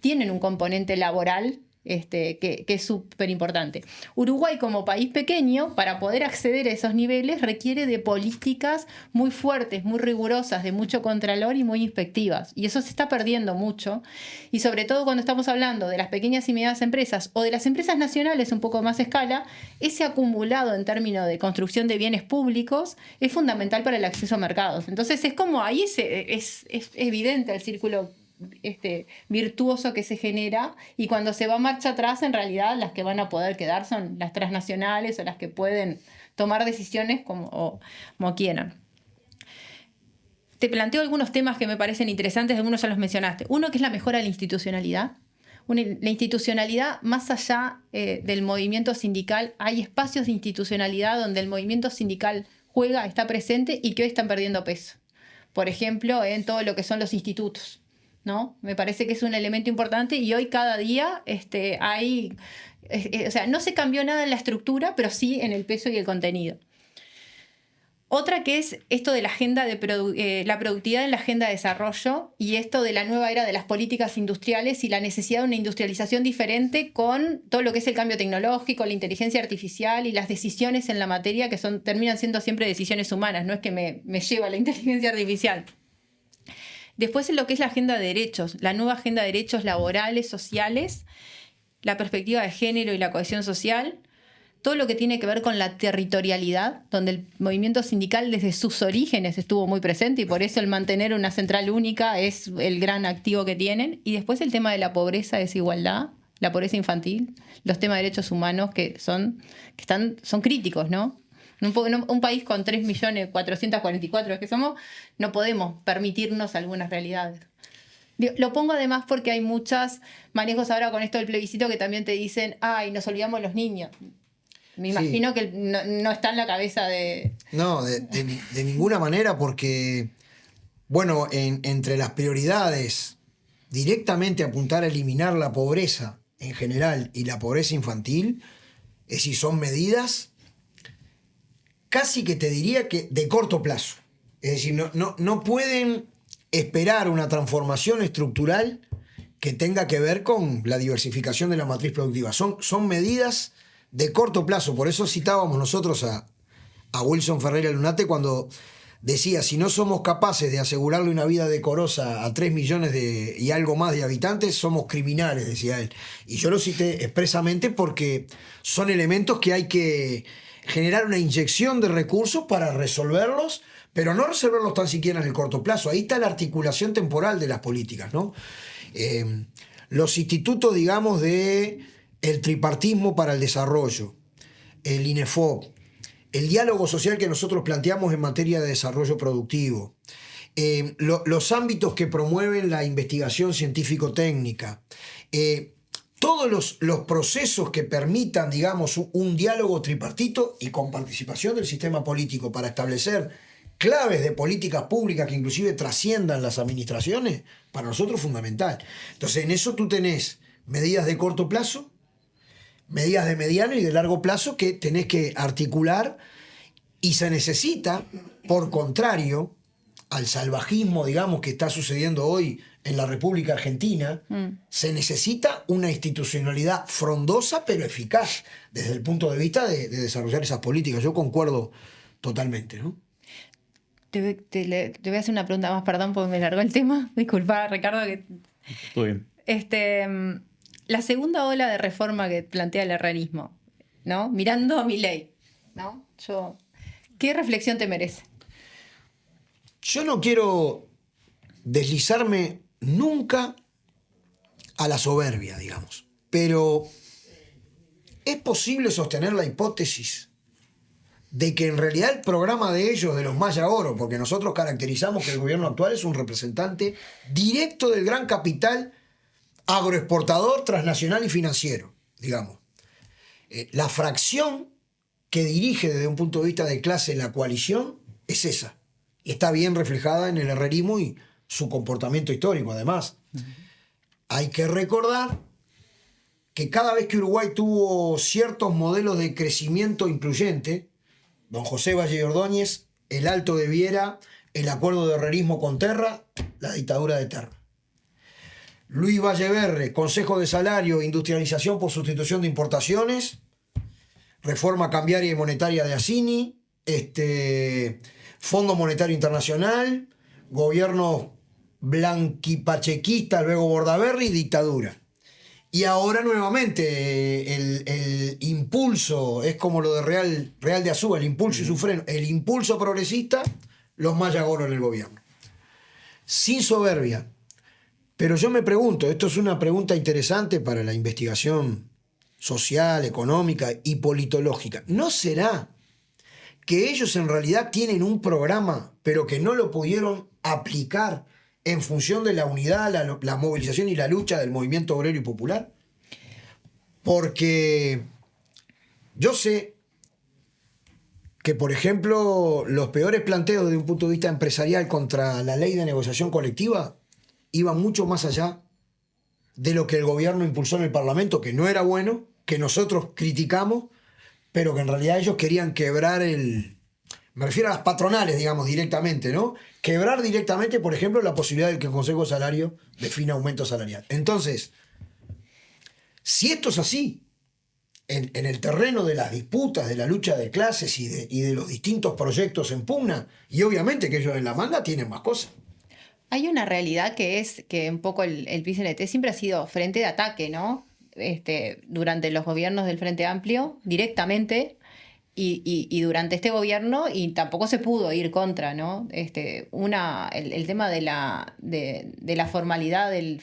tienen un componente laboral que es súper importante. Uruguay, como país pequeño, para poder acceder a esos niveles requiere de políticas muy fuertes, muy rigurosas, de mucho contralor y muy inspectivas. Y eso se está perdiendo mucho. Y sobre todo cuando estamos hablando de las pequeñas y medianas empresas o de las empresas nacionales un poco más a escala, ese acumulado en términos de construcción de bienes públicos es fundamental para el acceso a mercados. Entonces es como ahí es evidente el círculo virtuoso que se genera, y cuando se va marcha atrás, en realidad las que van a poder quedar son las transnacionales o las que pueden tomar decisiones como quieran. Te planteo algunos temas que me parecen interesantes, algunos ya los mencionaste. Uno, que es la mejora de la institucionalidad. La institucionalidad, más allá del movimiento sindical, hay espacios de institucionalidad donde el movimiento sindical está presente y que hoy están perdiendo peso. Por ejemplo, en todo lo que son los institutos, ¿no? Me parece que es un elemento importante, y hoy cada día no se cambió nada en la estructura, pero sí en el peso y el contenido. Otra, que es esto de la agenda la productividad en la agenda de desarrollo, y esto de la nueva era de las políticas industriales y la necesidad de una industrialización diferente con todo lo que es el cambio tecnológico, la inteligencia artificial y las decisiones en la materia, que terminan siendo siempre decisiones humanas, no es que me lleva la inteligencia artificial. Después, en lo que es la agenda de derechos, la nueva agenda de derechos laborales, sociales, la perspectiva de género y la cohesión social, todo lo que tiene que ver con la territorialidad, donde el movimiento sindical desde sus orígenes estuvo muy presente, y por eso el mantener una central única es el gran activo que tienen. Y después el tema de la pobreza, desigualdad, la pobreza infantil, los temas de derechos humanos que son críticos, ¿no? Un país con 3.444.000 que somos, no podemos permitirnos algunas realidades. Lo pongo además porque hay muchos manejos ahora con esto del plebiscito que también te dicen, ay, nos olvidamos los niños. Me imagino que no está en la cabeza de... No, de ninguna manera, porque, bueno, entre las prioridades, directamente apuntar a eliminar la pobreza en general y la pobreza infantil, es decir, son medidas casi que te diría que de corto plazo. Es decir, no pueden esperar una transformación estructural que tenga que ver con la diversificación de la matriz productiva. Son medidas de corto plazo. Por eso citábamos nosotros a Wilson Ferreira Lunate cuando decía, si no somos capaces de asegurarle una vida decorosa a 3 millones y algo más de habitantes, somos criminales, decía él. Y yo lo cité expresamente porque son elementos que hay que generar una inyección de recursos para resolverlos, pero no resolverlos tan siquiera en el corto plazo. Ahí está la articulación temporal de las políticas, ¿no? Los institutos, digamos, de el tripartismo para el desarrollo, el INEFOP, el diálogo social que nosotros planteamos en materia de desarrollo productivo, los ámbitos que promueven la investigación científico-técnica, todos los procesos que permitan, digamos, un diálogo tripartito y con participación del sistema político para establecer claves de políticas públicas que inclusive trasciendan las administraciones, para nosotros es fundamental. Entonces, en eso tú tenés medidas de corto plazo, medidas de mediano y de largo plazo que tenés que articular, y se necesita, por contrario, al salvajismo, digamos, que está sucediendo hoy en la República Argentina, se necesita una institucionalidad frondosa pero eficaz desde el punto de vista de desarrollar esas políticas. Yo concuerdo totalmente, ¿no? Te voy a hacer una pregunta más, perdón, porque me largó el tema. Disculpa, Ricardo. Todo bien. La segunda ola de reforma que plantea el herrerismo, ¿no? Mirando a Milei, ¿no? ¿Qué reflexión te merece? Yo no quiero deslizarme nunca a la soberbia, digamos, pero ¿es posible sostener la hipótesis de que en realidad el programa de ellos, de los Maya Oro, porque nosotros caracterizamos que el gobierno actual es un representante directo del gran capital agroexportador, transnacional y financiero, digamos? La fracción que dirige desde un punto de vista de clase la coalición es esa. Y está bien reflejada en el herrerismo y su comportamiento histórico, además. Hay que recordar que cada vez que Uruguay tuvo ciertos modelos de crecimiento incluyente, don José Valle Ordóñez, el Alto de Viera, el acuerdo de herrerismo con Terra, la dictadura de Terra. Luis Valleverre, Consejo de Salario, Industrialización por sustitución de importaciones, reforma cambiaria y monetaria de Assini, Fondo Monetario Internacional, gobierno blanquipachequista, luego Bordaberry, dictadura. Y ahora nuevamente el impulso, es como lo de Real de Azúa, el impulso y su freno, el impulso progresista, los Maya Oro en el gobierno. Sin soberbia. Pero yo me pregunto, esto es una pregunta interesante para la investigación social, económica y politológica. ¿No será que ellos en realidad tienen un programa, pero que no lo pudieron aplicar en función de la unidad, la movilización y la lucha del movimiento obrero y popular? Porque yo sé que, por ejemplo, los peores planteos desde un punto de vista empresarial contra la ley de negociación colectiva iban mucho más allá de lo que el gobierno impulsó en el Parlamento, que no era bueno, que nosotros criticamos, pero que en realidad ellos querían quebrar me refiero a las patronales, digamos, directamente, ¿no? Quebrar directamente, por ejemplo, la posibilidad de que el Consejo de Salario defina aumento salarial. Entonces, si esto es así, en el terreno de las disputas, de la lucha de clases y de los distintos proyectos en pugna, y obviamente que ellos en la manga tienen más cosas. Hay una realidad que es que un poco el PCNT siempre ha sido frente de ataque, ¿no? Durante los gobiernos del Frente Amplio, directamente, y durante este gobierno, y tampoco se pudo ir contra, ¿no? El tema de la formalidad del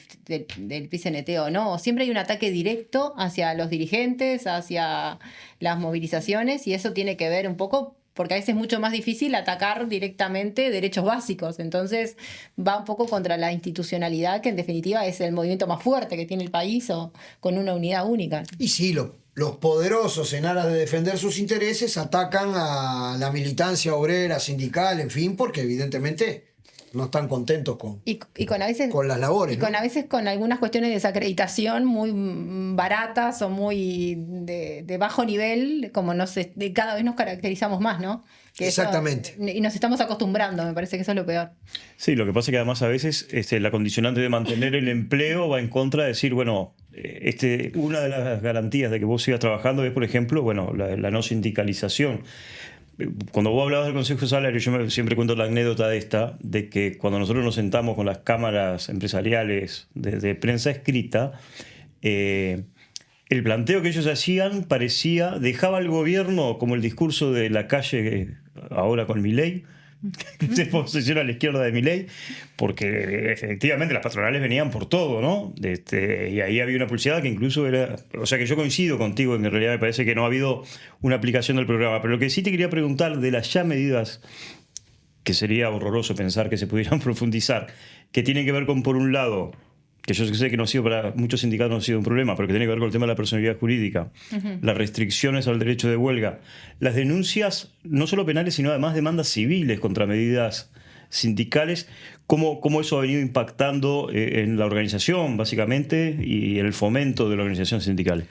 PCNT o no. Siempre hay un ataque directo hacia los dirigentes, hacia las movilizaciones, y eso tiene que ver un poco porque a veces es mucho más difícil atacar directamente derechos básicos. Entonces va un poco contra la institucionalidad, que en definitiva es el movimiento más fuerte que tiene el país, o con una unidad única. Y sí, los poderosos, en aras de defender sus intereses, atacan a la militancia obrera, sindical, en fin, porque evidentemente no están contentos con las labores. Y a veces con algunas cuestiones de desacreditación muy baratas o muy de bajo nivel, como cada vez nos caracterizamos más, ¿no? Exactamente. Y nos estamos acostumbrando, me parece que eso es lo peor. Sí, lo que pasa es que además a veces la condicionante de mantener el empleo va en contra de decir, bueno, una de las garantías de que vos sigas trabajando es, por ejemplo, bueno, la no sindicalización. Cuando vos hablabas del Consejo de Salario, yo siempre cuento la anécdota de que cuando nosotros nos sentamos con las cámaras empresariales de prensa escrita, el planteo que ellos hacían dejaba al gobierno como el discurso de la calle ahora con Milei, que se posiciona a la izquierda de Milei, porque efectivamente las patronales venían por todo, ¿no? Y ahí había una pulseada que incluso era... O sea que yo coincido contigo en que en realidad me parece que no ha habido una aplicación del programa. Pero lo que sí te quería preguntar de las ya medidas, que sería horroroso pensar que se pudieran profundizar, que tienen que ver con, por un lado, que yo sé que no ha sido para muchos sindicatos no ha sido un problema, pero que tiene que ver con el tema de la personalidad jurídica, las restricciones al derecho de huelga, las denuncias, no solo penales, sino además demandas civiles contra medidas sindicales, cómo eso ha venido impactando en la organización, básicamente, y en el fomento de la organización sindical.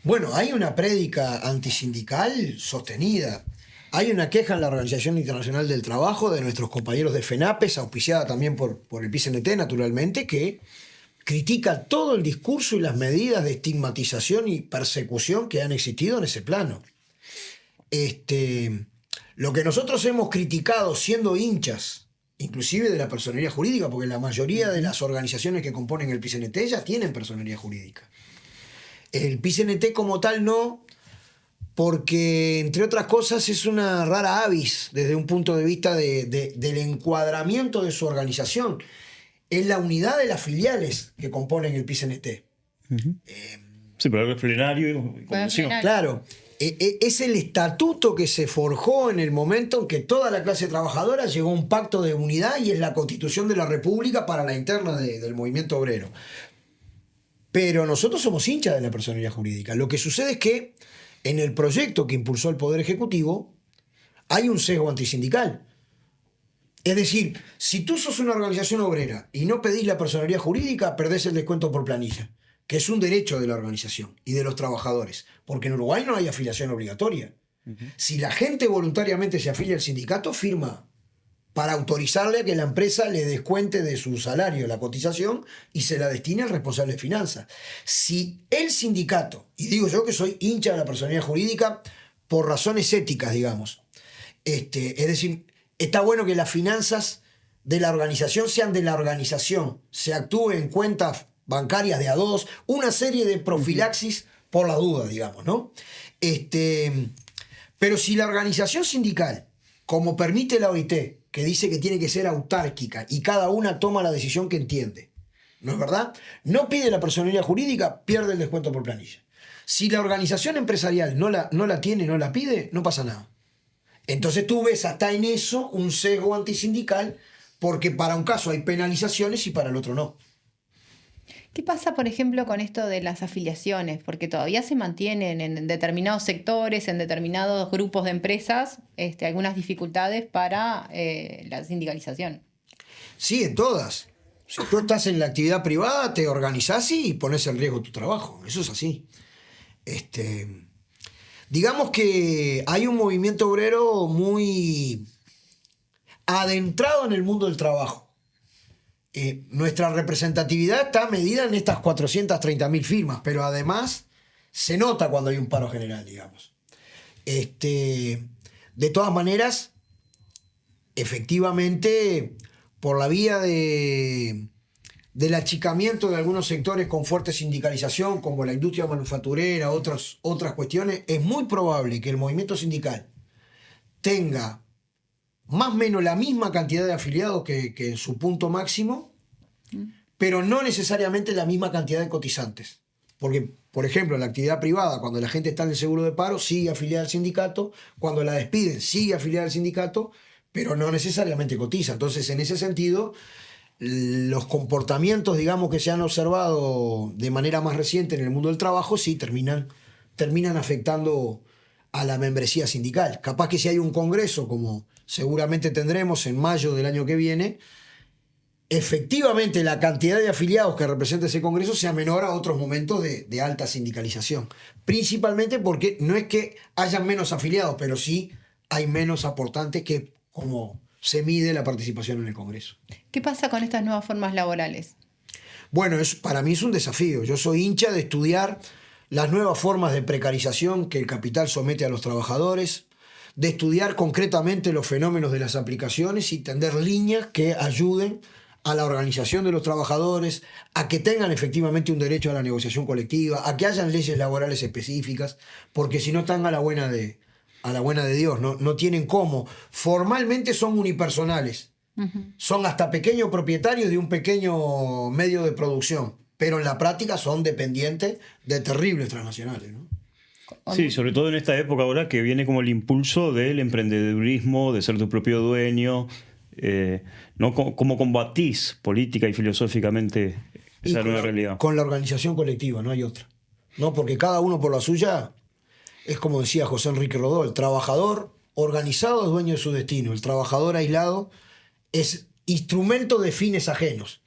Bueno, hay una prédica antisindical sostenida. Hay una queja en la Organización Internacional del Trabajo de nuestros compañeros de FENAPES, auspiciada también por el PICNT, naturalmente, que critica todo el discurso y las medidas de estigmatización y persecución que han existido en ese plano. Lo que nosotros hemos criticado siendo hinchas, inclusive de la personería jurídica, porque la mayoría de las organizaciones que componen el PICNT ya tienen personería jurídica. El PICNT como tal no, porque entre otras cosas es una rara avis desde un punto de vista del encuadramiento de su organización. Es la unidad de las filiales que componen el PICNT. Sí, pero algo es plenario y convención. Claro. Es el estatuto que se forjó en el momento en que toda la clase trabajadora llegó a un pacto de unidad y es la Constitución de la República para la interna del movimiento obrero. Pero nosotros somos hinchas de la personería jurídica. Lo que sucede es que en el proyecto que impulsó el Poder Ejecutivo hay un sesgo antisindical. Es decir, si tú sos una organización obrera y no pedís la personería jurídica, perdés el descuento por planilla, que es un derecho de la organización y de los trabajadores, porque en Uruguay no hay afiliación obligatoria. Si la gente voluntariamente se afilia al sindicato, firma para autorizarle a que la empresa le descuente de su salario la cotización y se la destine al responsable de finanzas. Si el sindicato, y digo yo que soy hincha de la personería jurídica por razones éticas, digamos, es decir, está bueno que las finanzas de la organización sean de la organización, se actúe en cuentas bancarias de A2, una serie de profilaxis por la duda, digamos, ¿no? Pero si la organización sindical, como permite la OIT, que dice que tiene que ser autárquica y cada una toma la decisión que entiende, ¿no es verdad? No pide la personería jurídica, pierde el descuento por planilla. Si la organización empresarial no la tiene, no la pide, no pasa nada. Entonces tú ves hasta en eso un sesgo antisindical, porque para un caso hay penalizaciones y para el otro no. ¿Qué pasa, por ejemplo, con esto de las afiliaciones? Porque todavía se mantienen en determinados sectores, en determinados grupos de empresas, algunas dificultades para la sindicalización. Sí, en todas. Si tú estás en la actividad privada, te organizás y pones en riesgo tu trabajo. Eso es así. Digamos que hay un movimiento obrero muy adentrado en el mundo del trabajo. Nuestra representatividad está medida en estas 430.000 firmas, pero además se nota cuando hay un paro general, digamos. De todas maneras, efectivamente, por la vía del achicamiento de algunos sectores con fuerte sindicalización, como la industria manufacturera, otras cuestiones, es muy probable que el movimiento sindical tenga más o menos la misma cantidad de afiliados que en su punto máximo, pero no necesariamente la misma cantidad de cotizantes. Porque, por ejemplo, en la actividad privada, cuando la gente está en el seguro de paro, sigue afiliada al sindicato, cuando la despiden, sigue afiliada al sindicato, pero no necesariamente cotiza. Entonces, en ese sentido, los comportamientos, digamos, que se han observado de manera más reciente en el mundo del trabajo, sí terminan afectando a la membresía sindical. Capaz que si hay un congreso, como seguramente tendremos en mayo del año que viene, efectivamente la cantidad de afiliados que representa ese congreso sea menor a otros momentos de alta sindicalización. Principalmente porque no es que haya menos afiliados, pero sí hay menos aportantes, que como se mide la participación en el congreso. ¿Qué pasa con estas nuevas formas laborales? Bueno, para mí es un desafío. Yo soy hincha de estudiar las nuevas formas de precarización que el capital somete a los trabajadores, de estudiar concretamente los fenómenos de las aplicaciones y tender líneas que ayuden a la organización de los trabajadores, a que tengan efectivamente un derecho a la negociación colectiva, a que hayan leyes laborales específicas, porque si no están a la buena de Dios, no tienen cómo. Formalmente son unipersonales, son hasta pequeños propietarios de un pequeño medio de producción, pero en la práctica son dependientes de terribles transnacionales, ¿no? Sí, sobre todo en esta época ahora que viene como el impulso del emprendedurismo, de ser tu propio dueño, ¿no? ¿Cómo combatís política y filosóficamente esa nueva realidad? Con la organización colectiva, no hay otra. ¿No? Porque cada uno por la suya, es como decía José Enrique Rodó, el trabajador organizado es dueño de su destino, el trabajador aislado es instrumento de fines ajenos.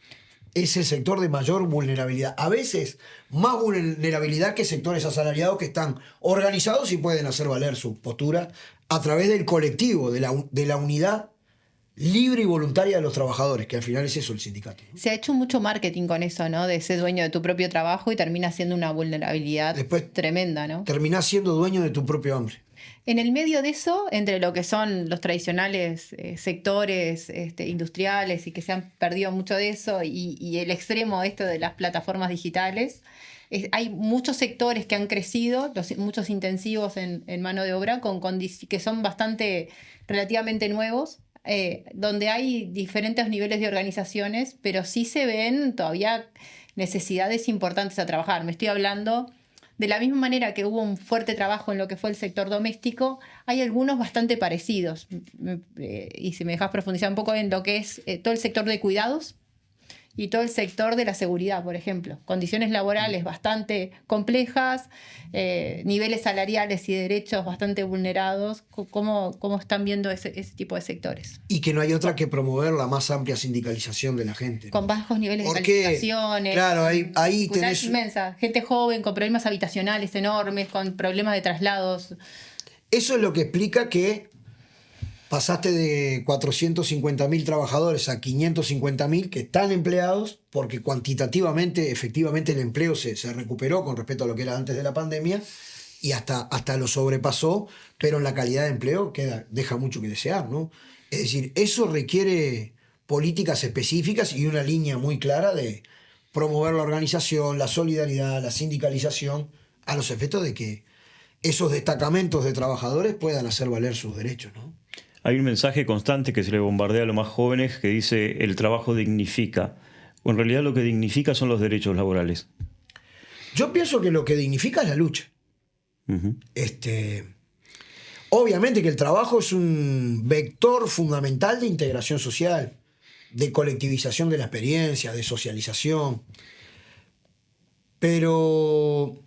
es el sector de mayor vulnerabilidad. A veces más vulnerabilidad que sectores asalariados que están organizados y pueden hacer valer su postura a través del colectivo, de la unidad libre y voluntaria de los trabajadores, que al final es eso el sindicato, ¿no? Se ha hecho mucho marketing con eso, ¿no? De ser dueño de tu propio trabajo y termina siendo una vulnerabilidad Después tremenda, ¿no? Terminás siendo dueño de tu propio hambre. En el medio de eso, entre lo que son los tradicionales sectores industriales y que se han perdido mucho de eso y el extremo esto de las plataformas digitales, hay muchos sectores que han crecido, muchos intensivos en mano de obra que son bastante relativamente nuevos, donde hay diferentes niveles de organizaciones, pero sí se ven todavía necesidades importantes a trabajar. Me estoy hablando... De la misma manera que hubo un fuerte trabajo en lo que fue el sector doméstico, hay algunos bastante parecidos. Y si me dejas profundizar un poco en lo que es todo el sector de cuidados y todo el sector de la seguridad, por ejemplo. Condiciones laborales bastante complejas, niveles salariales y derechos bastante vulnerados. ¿Cómo están viendo ese tipo de sectores? Y que no hay otra que promover la más amplia sindicalización de la gente, ¿no? Con bajos niveles de Porque, calificaciones. claro, ahí tenés... inmensa. Gente joven con problemas habitacionales enormes, con problemas de traslados. Eso es lo que explica que pasaste de 450.000 trabajadores a 550.000 que están empleados, porque cuantitativamente, efectivamente, el empleo se recuperó con respecto a lo que era antes de la pandemia y hasta lo sobrepasó, pero en la calidad de empleo deja mucho que desear, ¿no? Es decir, eso requiere políticas específicas y una línea muy clara de promover la organización, la solidaridad, la sindicalización, a los efectos de que esos destacamentos de trabajadores puedan hacer valer sus derechos, ¿no? Hay un mensaje constante que se le bombardea a los más jóvenes que dice el trabajo dignifica. O en realidad lo que dignifica son los derechos laborales. Yo pienso que lo que dignifica es la lucha. Uh-huh. Obviamente que el trabajo es un vector fundamental de integración social, de colectivización de la experiencia, de socialización. Pero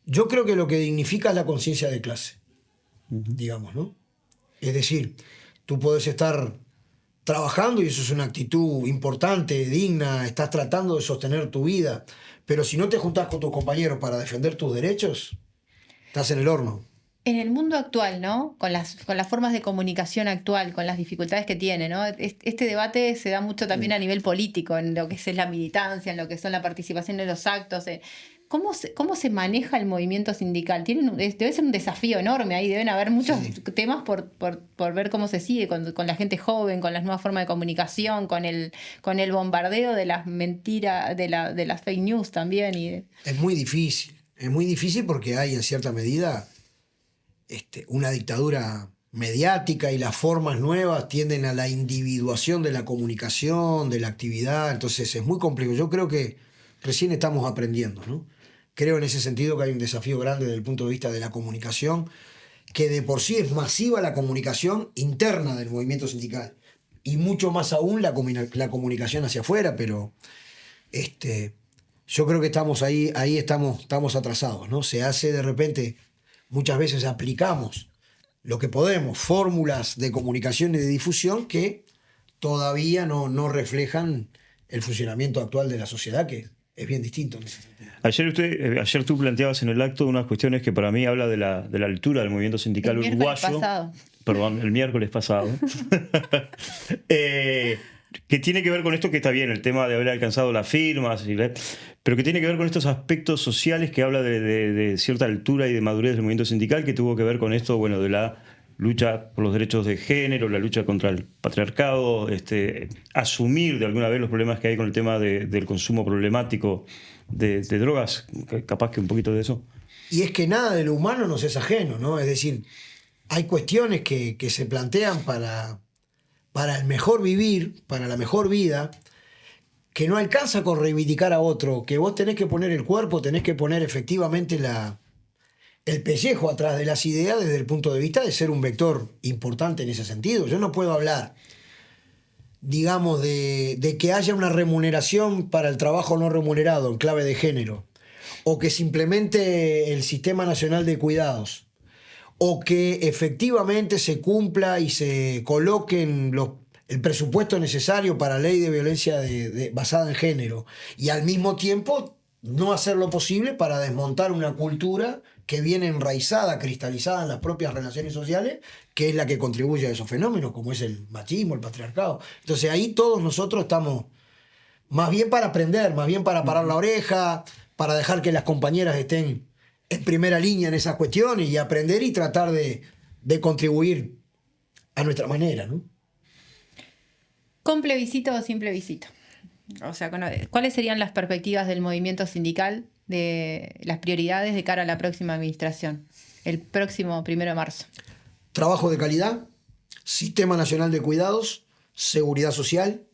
yo creo que lo que dignifica es la conciencia de clase, digamos, ¿no? Es decir, tú puedes estar trabajando y eso es una actitud importante, digna, estás tratando de sostener tu vida, pero si no te juntás con tus compañeros para defender tus derechos, estás en el horno. En el mundo actual, ¿no? Con las formas de comunicación actual, con las dificultades que tiene, ¿no? Este debate se da mucho también a nivel político, en lo que es la militancia, en lo que son la participación en los actos. ¿Cómo se maneja el movimiento sindical? Debe ser un desafío enorme ahí, deben haber muchos temas por ver cómo se sigue con la gente joven, con las nuevas formas de comunicación, con el bombardeo de las mentiras, de las fake news también. Es muy difícil porque hay en cierta medida una dictadura mediática y las formas nuevas tienden a la individuación de la comunicación, de la actividad, entonces es muy complejo. Yo creo que recién estamos aprendiendo, ¿no? Creo en ese sentido que hay un desafío grande desde el punto de vista de la comunicación, que de por sí es masiva la comunicación interna del movimiento sindical y mucho más aún la comunicación hacia afuera, pero yo creo que estamos ahí estamos atrasados, ¿no? Se hace de repente, muchas veces aplicamos lo que podemos, fórmulas de comunicación y de difusión que todavía no reflejan el funcionamiento actual de la sociedad, que es bien distinto en ese sentido. Ayer tú planteabas en el acto unas cuestiones que para mí habla de la altura del movimiento sindical uruguayo. Perdón, el miércoles pasado. Que tiene que ver con esto que está bien, el tema de haber alcanzado las firmas, pero que tiene que ver con estos aspectos sociales que habla de cierta altura y de madurez del movimiento sindical, que tuvo que ver con esto, bueno, de la lucha por los derechos de género, la lucha contra el patriarcado, asumir de alguna vez los problemas que hay con el tema del consumo problemático de drogas, capaz que un poquito de eso. Y es que nada de lo humano nos es ajeno, ¿no? Es decir, hay cuestiones que se plantean para el mejor vivir, para la mejor vida, que no alcanza con reivindicar a otro, que vos tenés que poner el cuerpo, tenés que poner efectivamente el pellejo atrás de las ideas desde el punto de vista de ser un vector importante en ese sentido. Yo no puedo hablar, digamos, de que haya una remuneración para el trabajo no remunerado en clave de género, o que se implemente el Sistema Nacional de Cuidados, o que efectivamente se cumpla y se coloquen el presupuesto necesario para ley de violencia basada en género y al mismo tiempo no hacer lo posible para desmontar una cultura que viene enraizada, cristalizada en las propias relaciones sociales, que es la que contribuye a esos fenómenos, como es el machismo, el patriarcado. Entonces ahí todos nosotros estamos más bien para aprender, más bien para parar la oreja, para dejar que las compañeras estén en primera línea en esas cuestiones y aprender y tratar de contribuir a nuestra manera, ¿no? ¿Con plebiscito o sin plebiscito? O sea, ¿cuáles serían las perspectivas del movimiento sindical, de las prioridades de cara a la próxima administración, el próximo 1 de marzo? Trabajo de calidad, Sistema Nacional de Cuidados, seguridad social,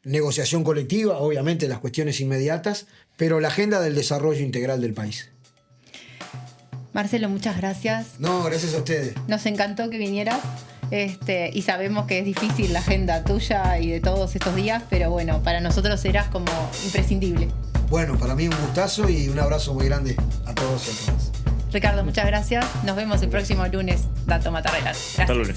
negociación colectiva, obviamente las cuestiones inmediatas, pero la agenda del desarrollo integral del país. Marcelo, muchas gracias. No, gracias a ustedes. Nos encantó que vinieras. Y sabemos que es difícil la agenda tuya y de todos estos días, pero bueno, para nosotros eras como imprescindible. Bueno, para mí un gustazo y un abrazo muy grande a todos y a todas. Ricardo, muchas gracias. Nos vemos el próximo lunes, Dato Matarrelas. Gracias. Hasta lunes.